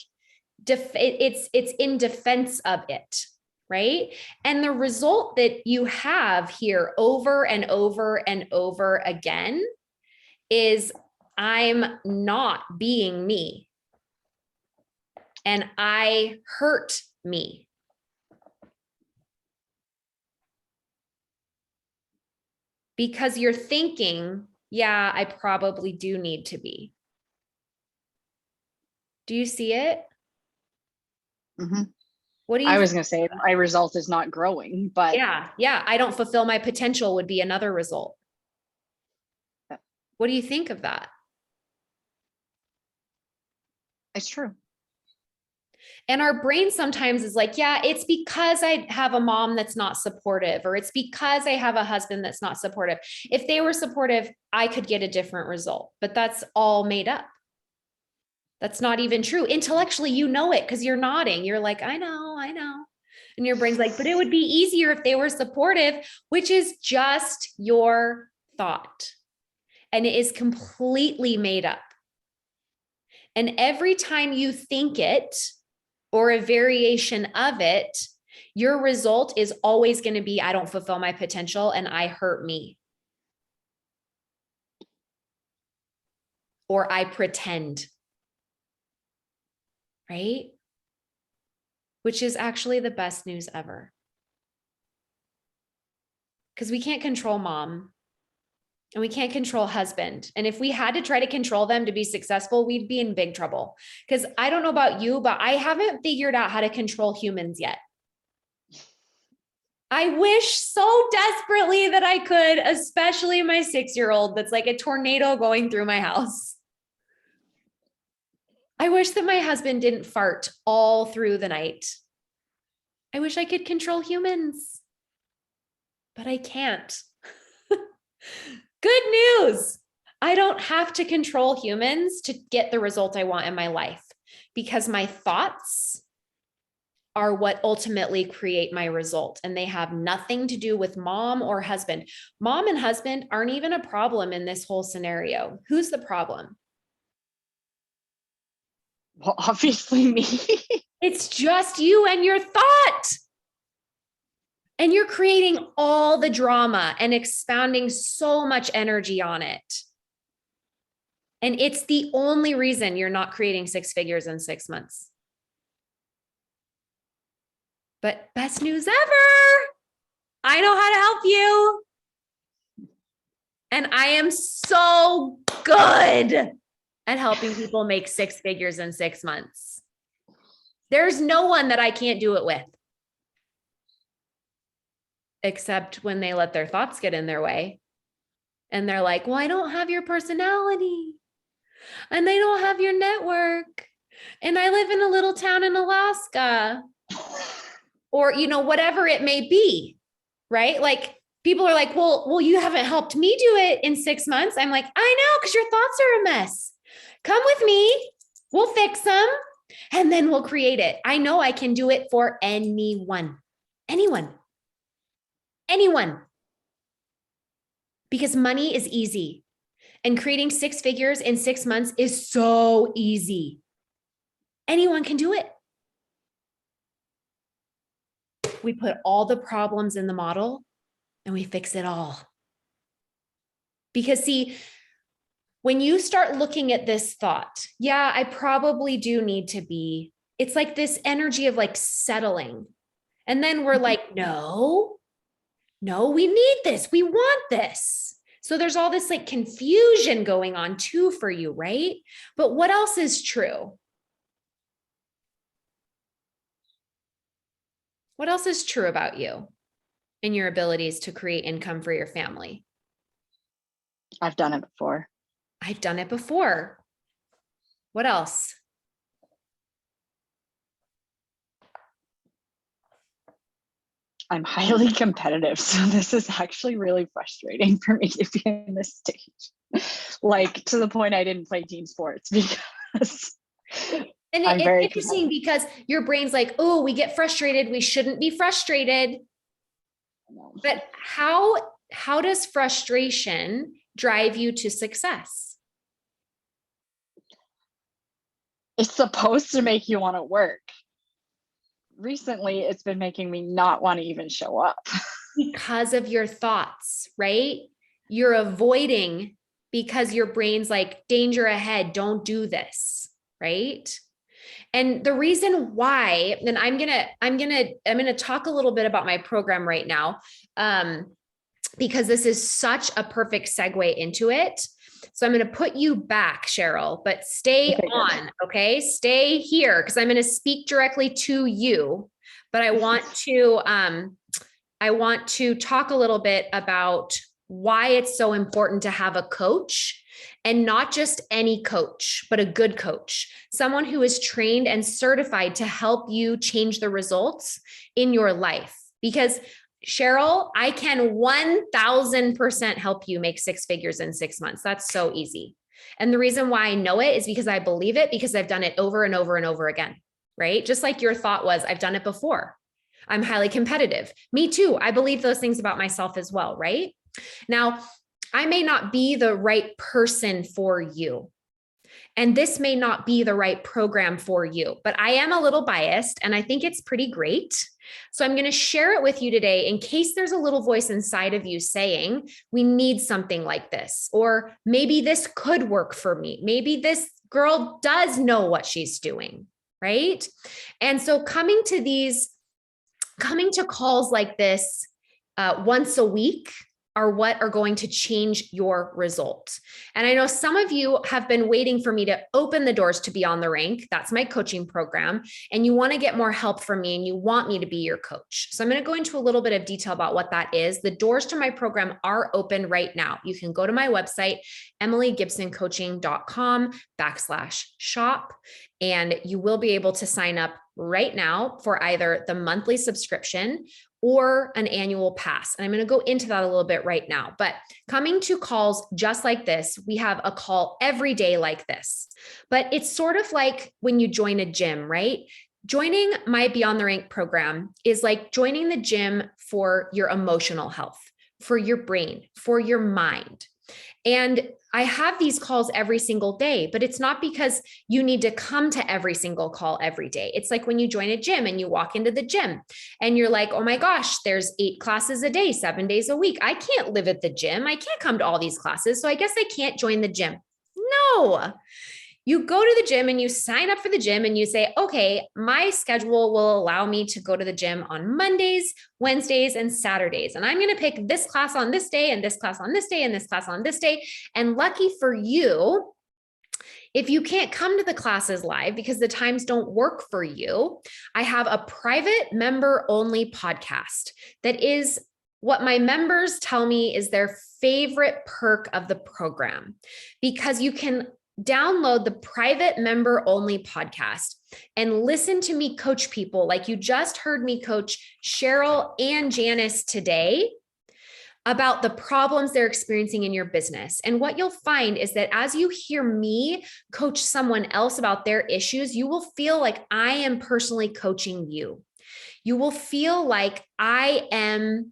Speaker 1: it's in defense of it. Right. And the result that you have here over and over and over again is I'm not being me. And I hurt me. Because you're thinking, yeah, I probably do need to be. Do you see it?
Speaker 3: Mm-hmm.
Speaker 1: What do you
Speaker 3: I was going to say my result is not growing, but
Speaker 1: yeah. I don't fulfill my potential would be another result. What do you think of that?
Speaker 3: it's true.
Speaker 1: And our brain sometimes is like, yeah, it's because I have a mom that's not supportive, or it's because I have a husband that's not supportive. If they were supportive, I could get a different result, but that's all made up. That's not even true. Intellectually, you know it because you're nodding. You're like, I know. And your brain's like, but it would be easier if they were supportive, which is just your thought. And it is completely made up. And every time you think it, or a variation of it, your result is always going to be, I don't fulfill my potential and I hurt me. Or I pretend. Right? Which is actually the best news ever. Because we can't control mom and we can't control husband. And if we had to try to control them to be successful, we'd be in big trouble. Because I don't know about you, but I haven't figured out how to control humans yet. I wish so desperately that I could, especially my 6-year-old that's like a tornado going through my house. I wish that my husband didn't fart all through the night. I wish I could control humans, but I can't. Good news. I don't have to control humans to get the result I want in my life because my thoughts are what ultimately create my result. And they have nothing to do with mom or husband. Mom and husband aren't even a problem in this whole scenario. Who's the problem?
Speaker 3: Well, obviously me.
Speaker 1: It's just you and your thought. And you're creating all the drama and expounding so much energy on it. And it's the only reason you're not creating 6 figures in 6 months. But best news ever. I know how to help you. And I am so good at helping people make 6 figures in 6 months. There's no one that I can't do it with. Except when they let their thoughts get in their way. And they're like, well, I don't have your personality. And I don't have your network. And I live in a little town in Alaska. Or, whatever it may be, right? Like People are like, well, you haven't helped me do it in 6 months. I'm like, I know, because your thoughts are a mess. Come with me. We'll fix them and then we'll create it. I know I can do it for anyone. Because money is easy. And creating 6 figures in 6 months is so easy. Anyone can do it. We put all the problems in the model and we fix it all. Because see, when you start looking at this thought, yeah, I probably do need to be, it's like this energy of like settling. And then we're like, no, we need this. We want this. So there's all this like confusion going on too for you, right? But what else is true? What else is true about you and your abilities to create income for your family?
Speaker 3: I've done it before.
Speaker 1: I've done it before. What else?
Speaker 3: I'm highly competitive. So this is actually really frustrating for me to be in this stage. Like to the point I didn't play team sports because
Speaker 1: and it's interesting because your brain's like, oh, we get frustrated. We shouldn't be frustrated. But how does frustration drive you to success?
Speaker 3: It's supposed to make you want to work. Recently, it's been making me not want to even show up.
Speaker 1: Because of your thoughts, right? You're avoiding because your brain's like, danger ahead, don't do this, right? And the reason why, and I'm gonna talk a little bit about my program right now, because this is such a perfect segue into it. So I'm going to put you back, Cheryl, but stay on, okay? Stay here because I'm going to speak directly to you, but I want to talk a little bit about why it's so important to have a coach, and not just any coach, but a good coach, someone who is trained and certified to help you change the results in your life. Because Cheryl, I can 1000% help you make 6 figures in 6 months. That's so easy. And the reason why I know it is because I believe it, because I've done it over and over and over again, right? Just like your thought was, I've done it before. I'm highly competitive. Me too. I believe those things about myself as well, right? Now, I may not be the right person for you. And this may not be the right program for you, but I am a little biased and I think it's pretty great. So I'm going to share it with you today in case there's a little voice inside of you saying, we need something like this, or maybe this could work for me. Maybe this girl does know what she's doing, right? And so coming to calls like this once a week are what are going to change your results. And I know some of you have been waiting for me to open the doors to Beyond the Rank. That's my coaching program. And you want to get more help from me and you want me to be your coach. So I'm going to go into a little bit of detail about what that is. The doors to my program are open right now. You can go to my website, emilygibsoncoaching.com/shop, and you will be able to sign up right now for either the monthly subscription or an annual pass. And I'm going to go into that a little bit right now, but coming to calls just like this, we have a call every day like this, but it's sort of like when you join a gym, right? Joining my Beyond the Rank program is like joining the gym for your emotional health, for your brain, for your mind. And I have these calls every single day, but it's not because you need to come to every single call every day. It's like when you join a gym and you walk into the gym and you're like, oh my gosh, there's 8 classes a day, 7 days a week. I can't live at the gym. I can't come to all these classes. So I guess I can't join the gym. No. You go to the gym and you sign up for the gym and you say, okay, my schedule will allow me to go to the gym on Mondays, Wednesdays, and Saturdays. And I'm going to pick this class on this day and this class on this day and this class on this day. And lucky for you, if you can't come to the classes live because the times don't work for you, I have a private member only podcast that is what my members tell me is their favorite perk of the program, because you can download the private member only podcast and listen to me coach people like you just heard me coach Cheryl and Janice today about the problems they're experiencing in your business. And what you'll find is that as you hear me coach someone else about their issues, you will feel like I am personally coaching you. You will feel like I am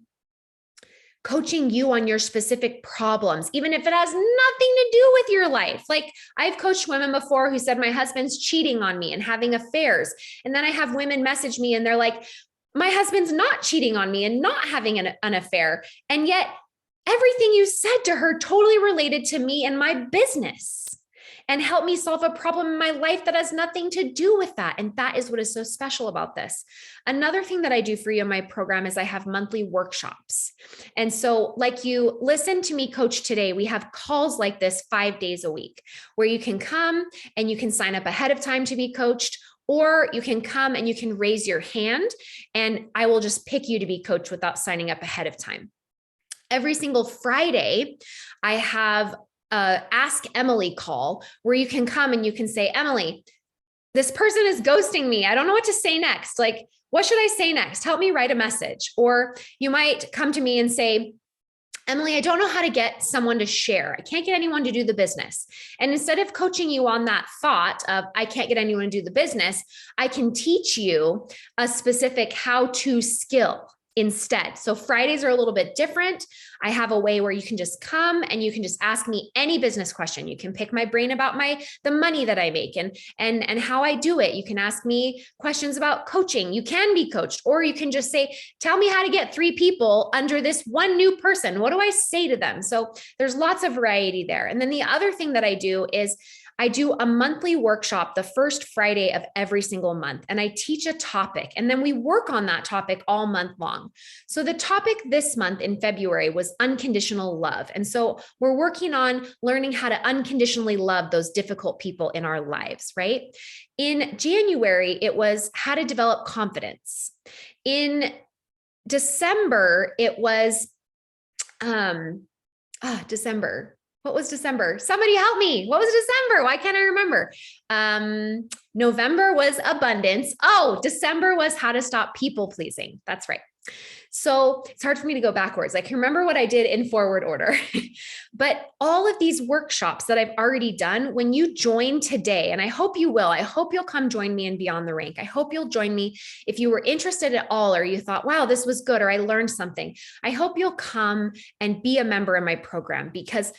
Speaker 1: coaching you on your specific problems, even if it has nothing to do with your life. Like I've coached women before who said, my husband's cheating on me and having affairs. And then I have women message me and they're like, my husband's not cheating on me and not having an affair. And yet everything you said to her totally related to me and my business and helped me solve a problem in my life that has nothing to do with that. And that is what is so special about this. Another thing that I do for you in my program is I have monthly workshops. And so like you listen to me coach today, we have calls like this 5 days a week where you can come and you can sign up ahead of time to be coached, or you can come and you can raise your hand and I will just pick you to be coached without signing up ahead of time. Every single Friday, I have Ask Emily call where you can come and you can say, Emily, this person is ghosting me. I don't know what to say next. Like, what should I say next? Help me write a message. Or you might come to me and say, Emily, I don't know how to get someone to share. I can't get anyone to do the business. And instead of coaching you on that thought of, I can't get anyone to do the business, I can teach you a specific how-to skill instead. So Fridays are a little bit different. I have a way where you can just come and you can just ask me any business question. You can pick my brain about the money that I make and how I do it. You can ask me questions about coaching. You can be coached, or you can just say, tell me how to get 3 people under this one new person. What do I say to them? So there's lots of variety there. And then the other thing that I do is I do a monthly workshop the first Friday of every single month, and I teach a topic, and then we work on that topic all month long. So the topic this month in February was unconditional love. And so we're working on learning how to unconditionally love those difficult people in our lives, right? In January, it was how to develop confidence. In December, it was December. What was December? Somebody help me. What was December? Why can't I remember? November was abundance. Oh, December was how to stop people pleasing. That's right. So it's hard for me to go backwards. I can remember what I did in forward order, but all of these workshops that I've already done, when you join today, and I hope you will, I hope you'll come join me in Beyond the Rank. I hope you'll join me if you were interested at all, or you thought, wow, this was good, or I learned something. I hope you'll come and be a member in my program, because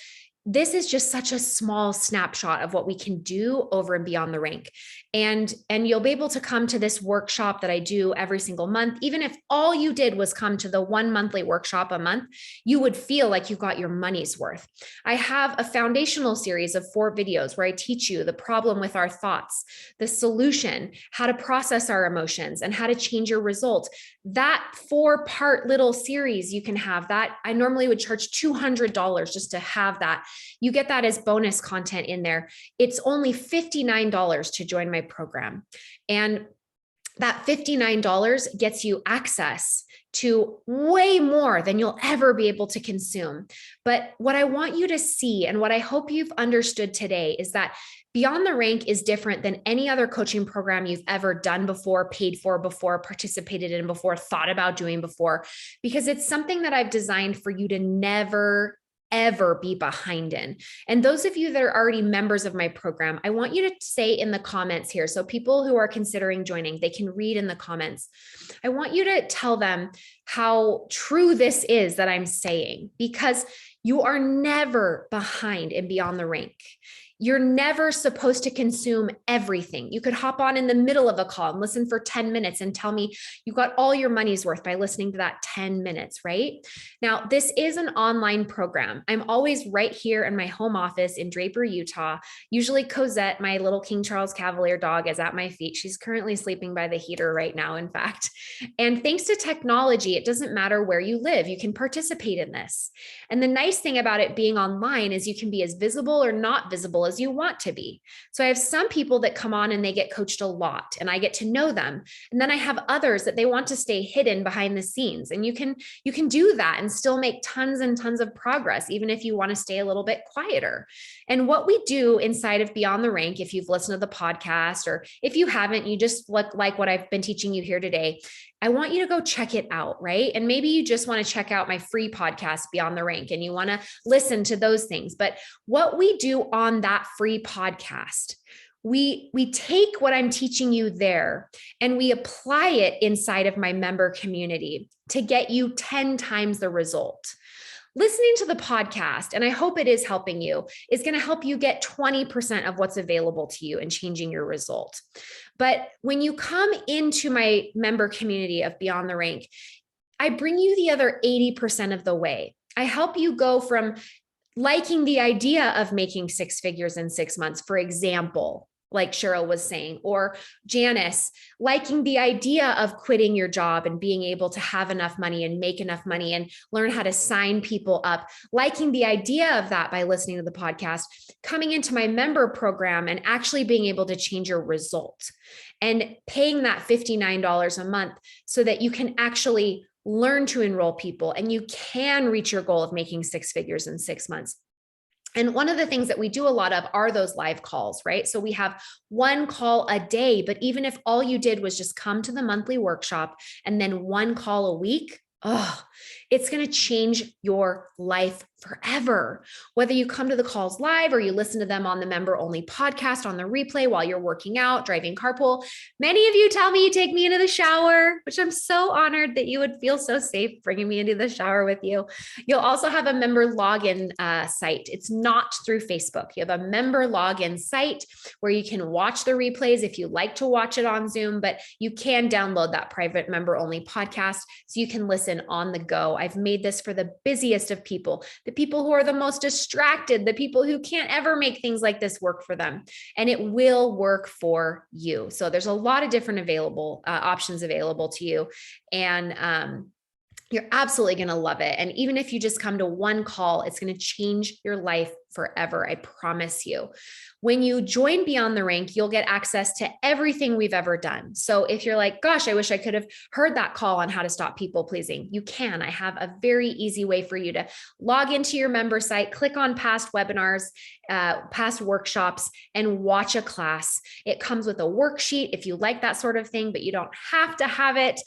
Speaker 1: this is just such a small snapshot of what we can do over and beyond the rank. And you'll be able to come to this workshop that I do every single month. Even if all you did was come to the one monthly workshop a month, you would feel like you got your money's worth. I have a foundational series of 4 videos where I teach you the problem with our thoughts, the solution, how to process our emotions, and how to change your results. That 4-part little series, you can have that. I normally would charge $200 just to have that. You get that as bonus content in there. It's only $59 to join my program. And that $59 gets you access to way more than you'll ever be able to consume. But what I want you to see, and what I hope you've understood today, is that Beyond the Rank is different than any other coaching program you've ever done before, paid for before, participated in before, thought about doing before, because it's something that I've designed for you to never ever be behind in. And those of you that are already members of my program, I want you to say in the comments here, so people who are considering joining, they can read in the comments. I want you to tell them how true this is that I'm saying, because you are never behind in Beyond the Rank. You're never supposed to consume everything. You could hop on in the middle of a call and listen for 10 minutes and tell me you got all your money's worth by listening to that 10 minutes, right? Now, this is an online program. I'm always right here in my home office in Draper, Utah. Usually Cosette, my little King Charles Cavalier dog, is at my feet. She's currently sleeping by the heater right now, in fact. And thanks to technology, it doesn't matter where you live. You can participate in this. And the nice thing about it being online is you can be as visible or not visible as you want to be. So I have some people that come on and they get coached a lot and I get to know them. And then I have others that they want to stay hidden behind the scenes. And you can do that and still make tons and tons of progress, even if you want to stay a little bit quieter. And what we do inside of Beyond the Rank, if you've listened to the podcast, or if you haven't, you just look like what I've been teaching you here today, I want you to go check it out, right? And maybe you just want to check out my free podcast, Beyond the Rank, and you want to listen to those things. But what we do on that free podcast, we take what I'm teaching you there and we apply it inside of my member community to get you 10 times the result. Listening to the podcast, and I hope it is helping you, is going to help you get 20% of what's available to you and changing your result. But when you come into my member community of Beyond the Rank, I bring you the other 80% of the way. I help you go from liking the idea of making 6 figures in 6 months, for example, like Cheryl was saying, or Janice, liking the idea of quitting your job and being able to have enough money and make enough money and learn how to sign people up, liking the idea of that by listening to the podcast, coming into my member program and actually being able to change your result and paying that $59 a month so that you can actually learn to enroll people and you can reach your goal of making 6 figures in 6 months. And one of the things that we do a lot of are those live calls, right? So we have 1 call a day, but even if all you did was just come to the monthly workshop and then 1 call a week, it's going to change your life forever. Whether you come to the calls live or you listen to them on the member only podcast on the replay while you're working out, driving carpool. Many of you tell me you take me into the shower, which I'm so honored that you would feel so safe bringing me into the shower with you. You'll also have a member login site. It's not through Facebook. You have a member login site where you can watch the replays if you like to watch it on Zoom, but you can download that private member only podcast so you can listen on the go. I've made this for the busiest of people, the people who are the most distracted, the people who can't ever make things like this work for them, and it will work for you. So there's a lot of different available options available to you, and you're absolutely going to love it. And even if you just come to 1 call, it's going to change your life forever. I promise you. When you join Beyond the Rank, you'll get access to everything we've ever done. So if you're like, gosh, I wish I could have heard that call on how to stop people pleasing, you can. I have a very easy way for you to log into your member site, click on past webinars, past workshops, and watch a class. It comes with a worksheet if you like that sort of thing, but you don't have to have it.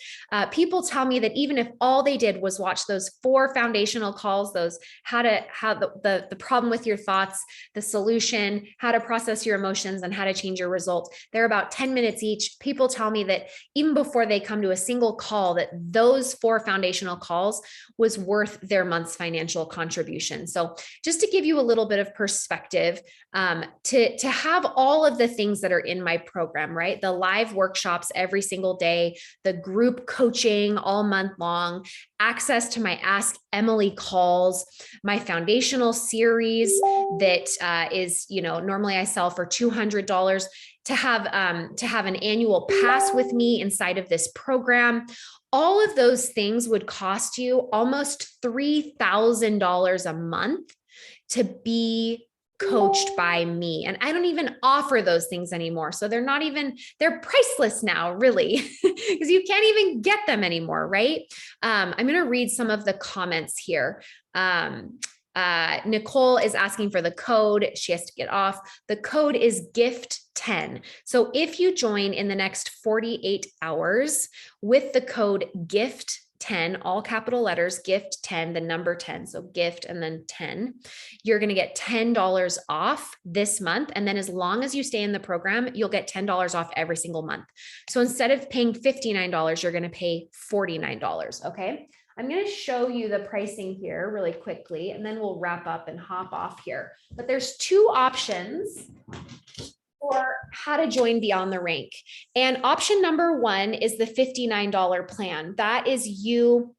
Speaker 1: People tell me that even if all they did was watch those 4 foundational calls, those how the problem with your thoughts, the solution, how to process your emotions, and how to change your results, they're about 10 minutes each. People tell me that even before they come to a single call, that those 4 foundational calls was worth their month's financial contribution. So just to give you a little bit of perspective, to have all of the things that are in my program, right? The live workshops every single day, the group coaching all month long, access to my Ask Emily calls, my foundational series that is, normally I sell for $200, to have an annual pass with me inside of this program. All of those things would cost you almost $3,000 a month to be coached by me. And I don't even offer those things anymore. So they're priceless now, really, because you can't even get them anymore, right? I'm going to read some of the comments here. Nicole is asking for the code. She has to get off. The code is GIFT10. So if you join in the next 48 hours with the code GIFT10, all capital letters, GIFT10, the number 10. So GIFT and then 10, you're going to get $10 off this month. And then as long as you stay in the program, you'll get $10 off every single month. So instead of paying $59, you're going to pay $49. Okay. I'm going to show you the pricing here really quickly, and then we'll wrap up and hop off here. But there's 2 options for how to join Beyond the Rank. And option number 1 is the $59 plan. That is you.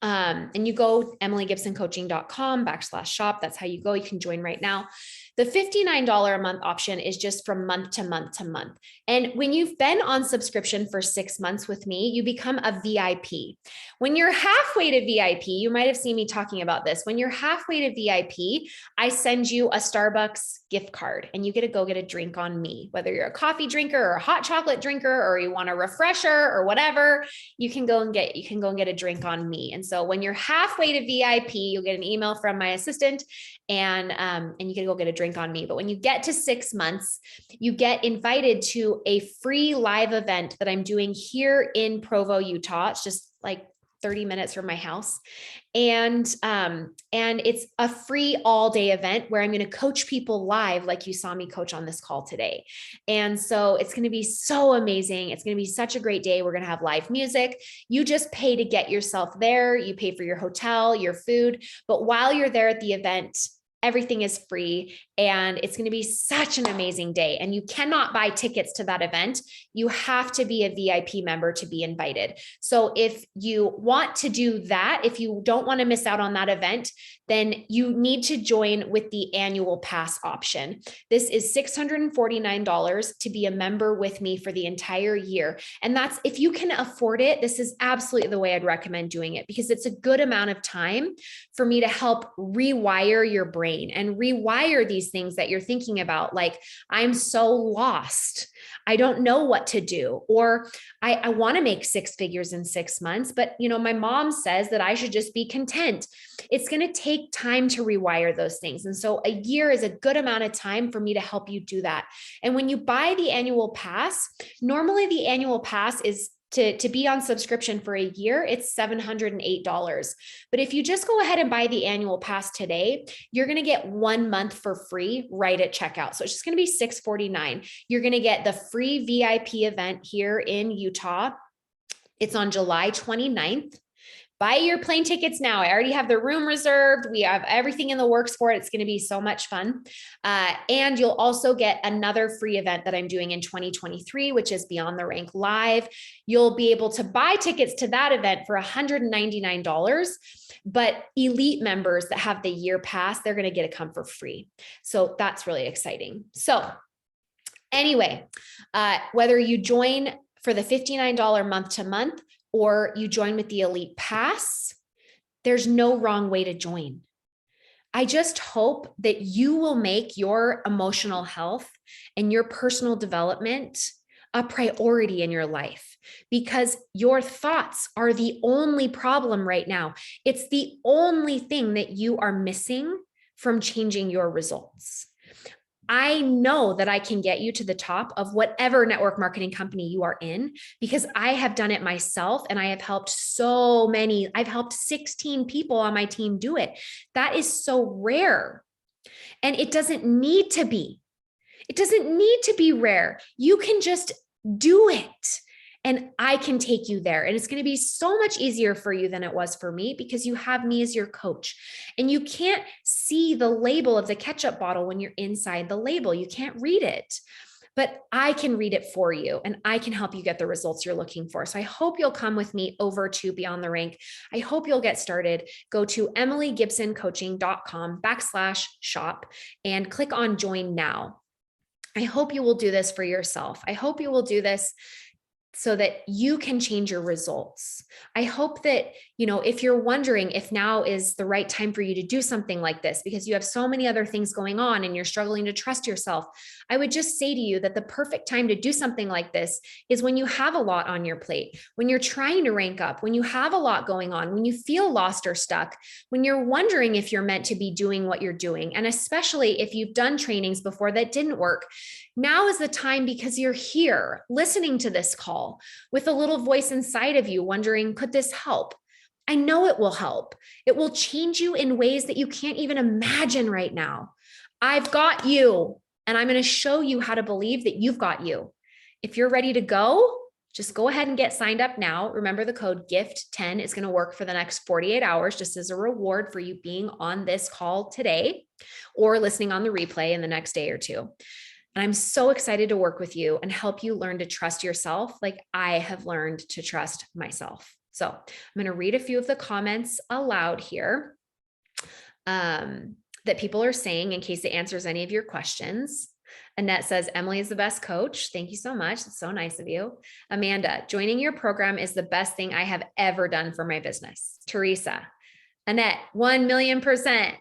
Speaker 1: And you go emilygibsoncoaching.com/shop. That's how you go. You can join right now. The $59 a month option is just from month to month to month. And when you've been on subscription for 6 months with me, you become a VIP. When you're halfway to VIP, you might have seen me talking about this. When you're halfway to VIP, I send you a Starbucks gift card and you get to go get a drink on me. Whether you're a coffee drinker or a hot chocolate drinker, or you want a refresher or whatever, you can go and get a drink on me. And so when you're halfway to VIP, you'll get an email from my assistant and you get to go get a drink drink on me. But when you get to 6 months, you get invited to a free live event that I'm doing here in Provo, Utah. It's just like 30 minutes from my house. And it's a free all day event where I'm going to coach people live, like you saw me coach on this call today. And so it's going to be so amazing. It's going to be such a great day. We're going to have live music. You just pay to get yourself there. You pay for your hotel, your food, but while you're there at the event, everything is free, and it's going to be such an amazing day. And you cannot buy tickets to that event. You have to be a VIP member to be invited. So if you want to do that, if you don't want to miss out on that event, then you need to join with the annual pass option. This is $649 to be a member with me for the entire year. And that's, if you can afford it, this is absolutely the way I'd recommend doing it, because it's a good amount of time for me to help rewire your brain and rewire these things that you're thinking about. Like, I'm so lost. I don't know what to do. Or I want to make 6 figures in 6 months, but my mom says that I should just be content. It's going to take time to rewire those things. And so a year is a good amount of time for me to help you do that. And when you buy the annual pass, normally the annual pass is to be on subscription for a year, it's $708. But if you just go ahead and buy the annual pass today, you're going to get 1 month for free right at checkout. So it's just going to be $649. You're going to get the free VIP event here in Utah. It's on July 29th. Buy your plane tickets now. I already have the room reserved. We have everything in the works for it. It's going to be so much fun. And you'll also get another free event that I'm doing in 2023, which is Beyond the Rank Live. You'll be able to buy tickets to that event for $199, but elite members that have the year pass, they're going to get to come for free. So that's really exciting. So anyway, whether you join for the $59 month to month, or you join with the Elite Pass, there's no wrong way to join. I just hope that you will make your emotional health and your personal development a priority in your life, because your thoughts are the only problem right now. It's the only thing that you are missing from changing your results. I know that I can get you to the top of whatever network marketing company you are in, because I have done it myself, and I have helped so many. I've helped 16 people on my team do it. That is so rare. And it doesn't need to be. It doesn't need to be rare. You can just do it. And I can take you there. And it's going to be so much easier for you than it was for me, because you have me as your coach. And you can't see the label of the ketchup bottle when you're inside the label. You can't read it, but I can read it for you, and I can help you get the results you're looking for. So I hope you'll come with me over to Beyond the Rank. I hope you'll get started. Go to emilygibsoncoaching.com/shop and click on join now. I hope you will do this for yourself. I hope you will do this so that you can change your results. I hope that, if you're wondering if now is the right time for you to do something like this, because you have so many other things going on and you're struggling to trust yourself, I would just say to you that the perfect time to do something like this is when you have a lot on your plate, when you're trying to rank up, when you have a lot going on, when you feel lost or stuck, when you're wondering if you're meant to be doing what you're doing. And especially if you've done trainings before that didn't work, now is the time, because you're here listening to this call with a little voice inside of you wondering, could this help? I know it will help. It will change you in ways that you can't even imagine right now. I've got you, and I'm going to show you how to believe that you've got you. If you're ready to go, just go ahead and get signed up now. Remember, the code GIFT10 is going to work for the next 48 hours, just as a reward for you being on this call today or listening on the replay in the next day or two. And I'm so excited to work with you and help you learn to trust yourself like I have learned to trust myself. So I'm going to read a few of the comments aloud here that people are saying in case it answers any of your questions. Annette says, Emily is the best coach. Thank you so much. It's so nice of you. Amanda, joining your program is the best thing I have ever done for my business. Teresa, Annette, 1,000,000%.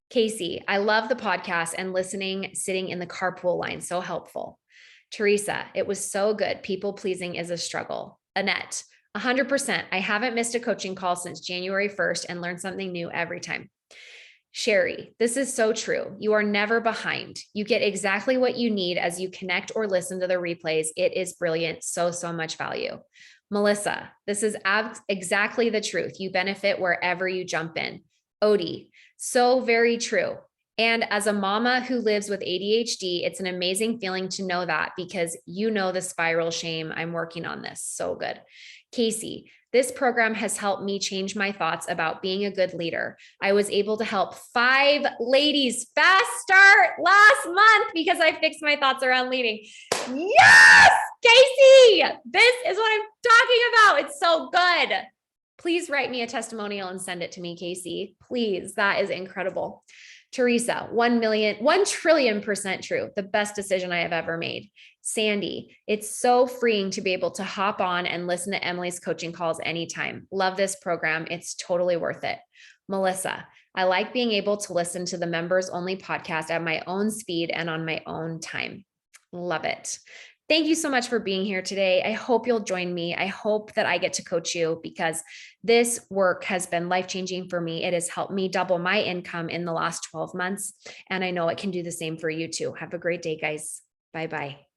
Speaker 1: Casey, I love the podcast and listening, sitting in the carpool line. So helpful. Teresa, it was so good. People pleasing is a struggle. Annette, 100%. I haven't missed a coaching call since January 1st and learned something new every time. Sherry, this is so true. You are never behind. You get exactly what you need as you connect or listen to the replays. It is brilliant. So, so much value. Melissa, this is exactly the truth. You benefit wherever you jump in. Odie, so very true. And as a mama who lives with ADHD, it's an amazing feeling to know that, because you know the spiral shame. I'm working on this. So good. Casey, this program has helped me change my thoughts about being a good leader. I was able to help 5 ladies fast start last month because I fixed my thoughts around leading. Yes, Casey, this is what I'm talking about. It's so good. Please write me a testimonial and send it to me, Casey. Please, that is incredible. Teresa, 1 trillion% true. The best decision I have ever made. Sandy, it's so freeing to be able to hop on and listen to Emily's coaching calls anytime. Love this program. It's totally worth it. Melissa, I like being able to listen to the members only podcast at my own speed and on my own time. Love it. Thank you so much for being here today. I hope you'll join me. I hope that I get to coach you, because this work has been life-changing for me. It has helped me double my income in the last 12 months. And I know it can do the same for you too. Have a great day, guys. Bye-bye.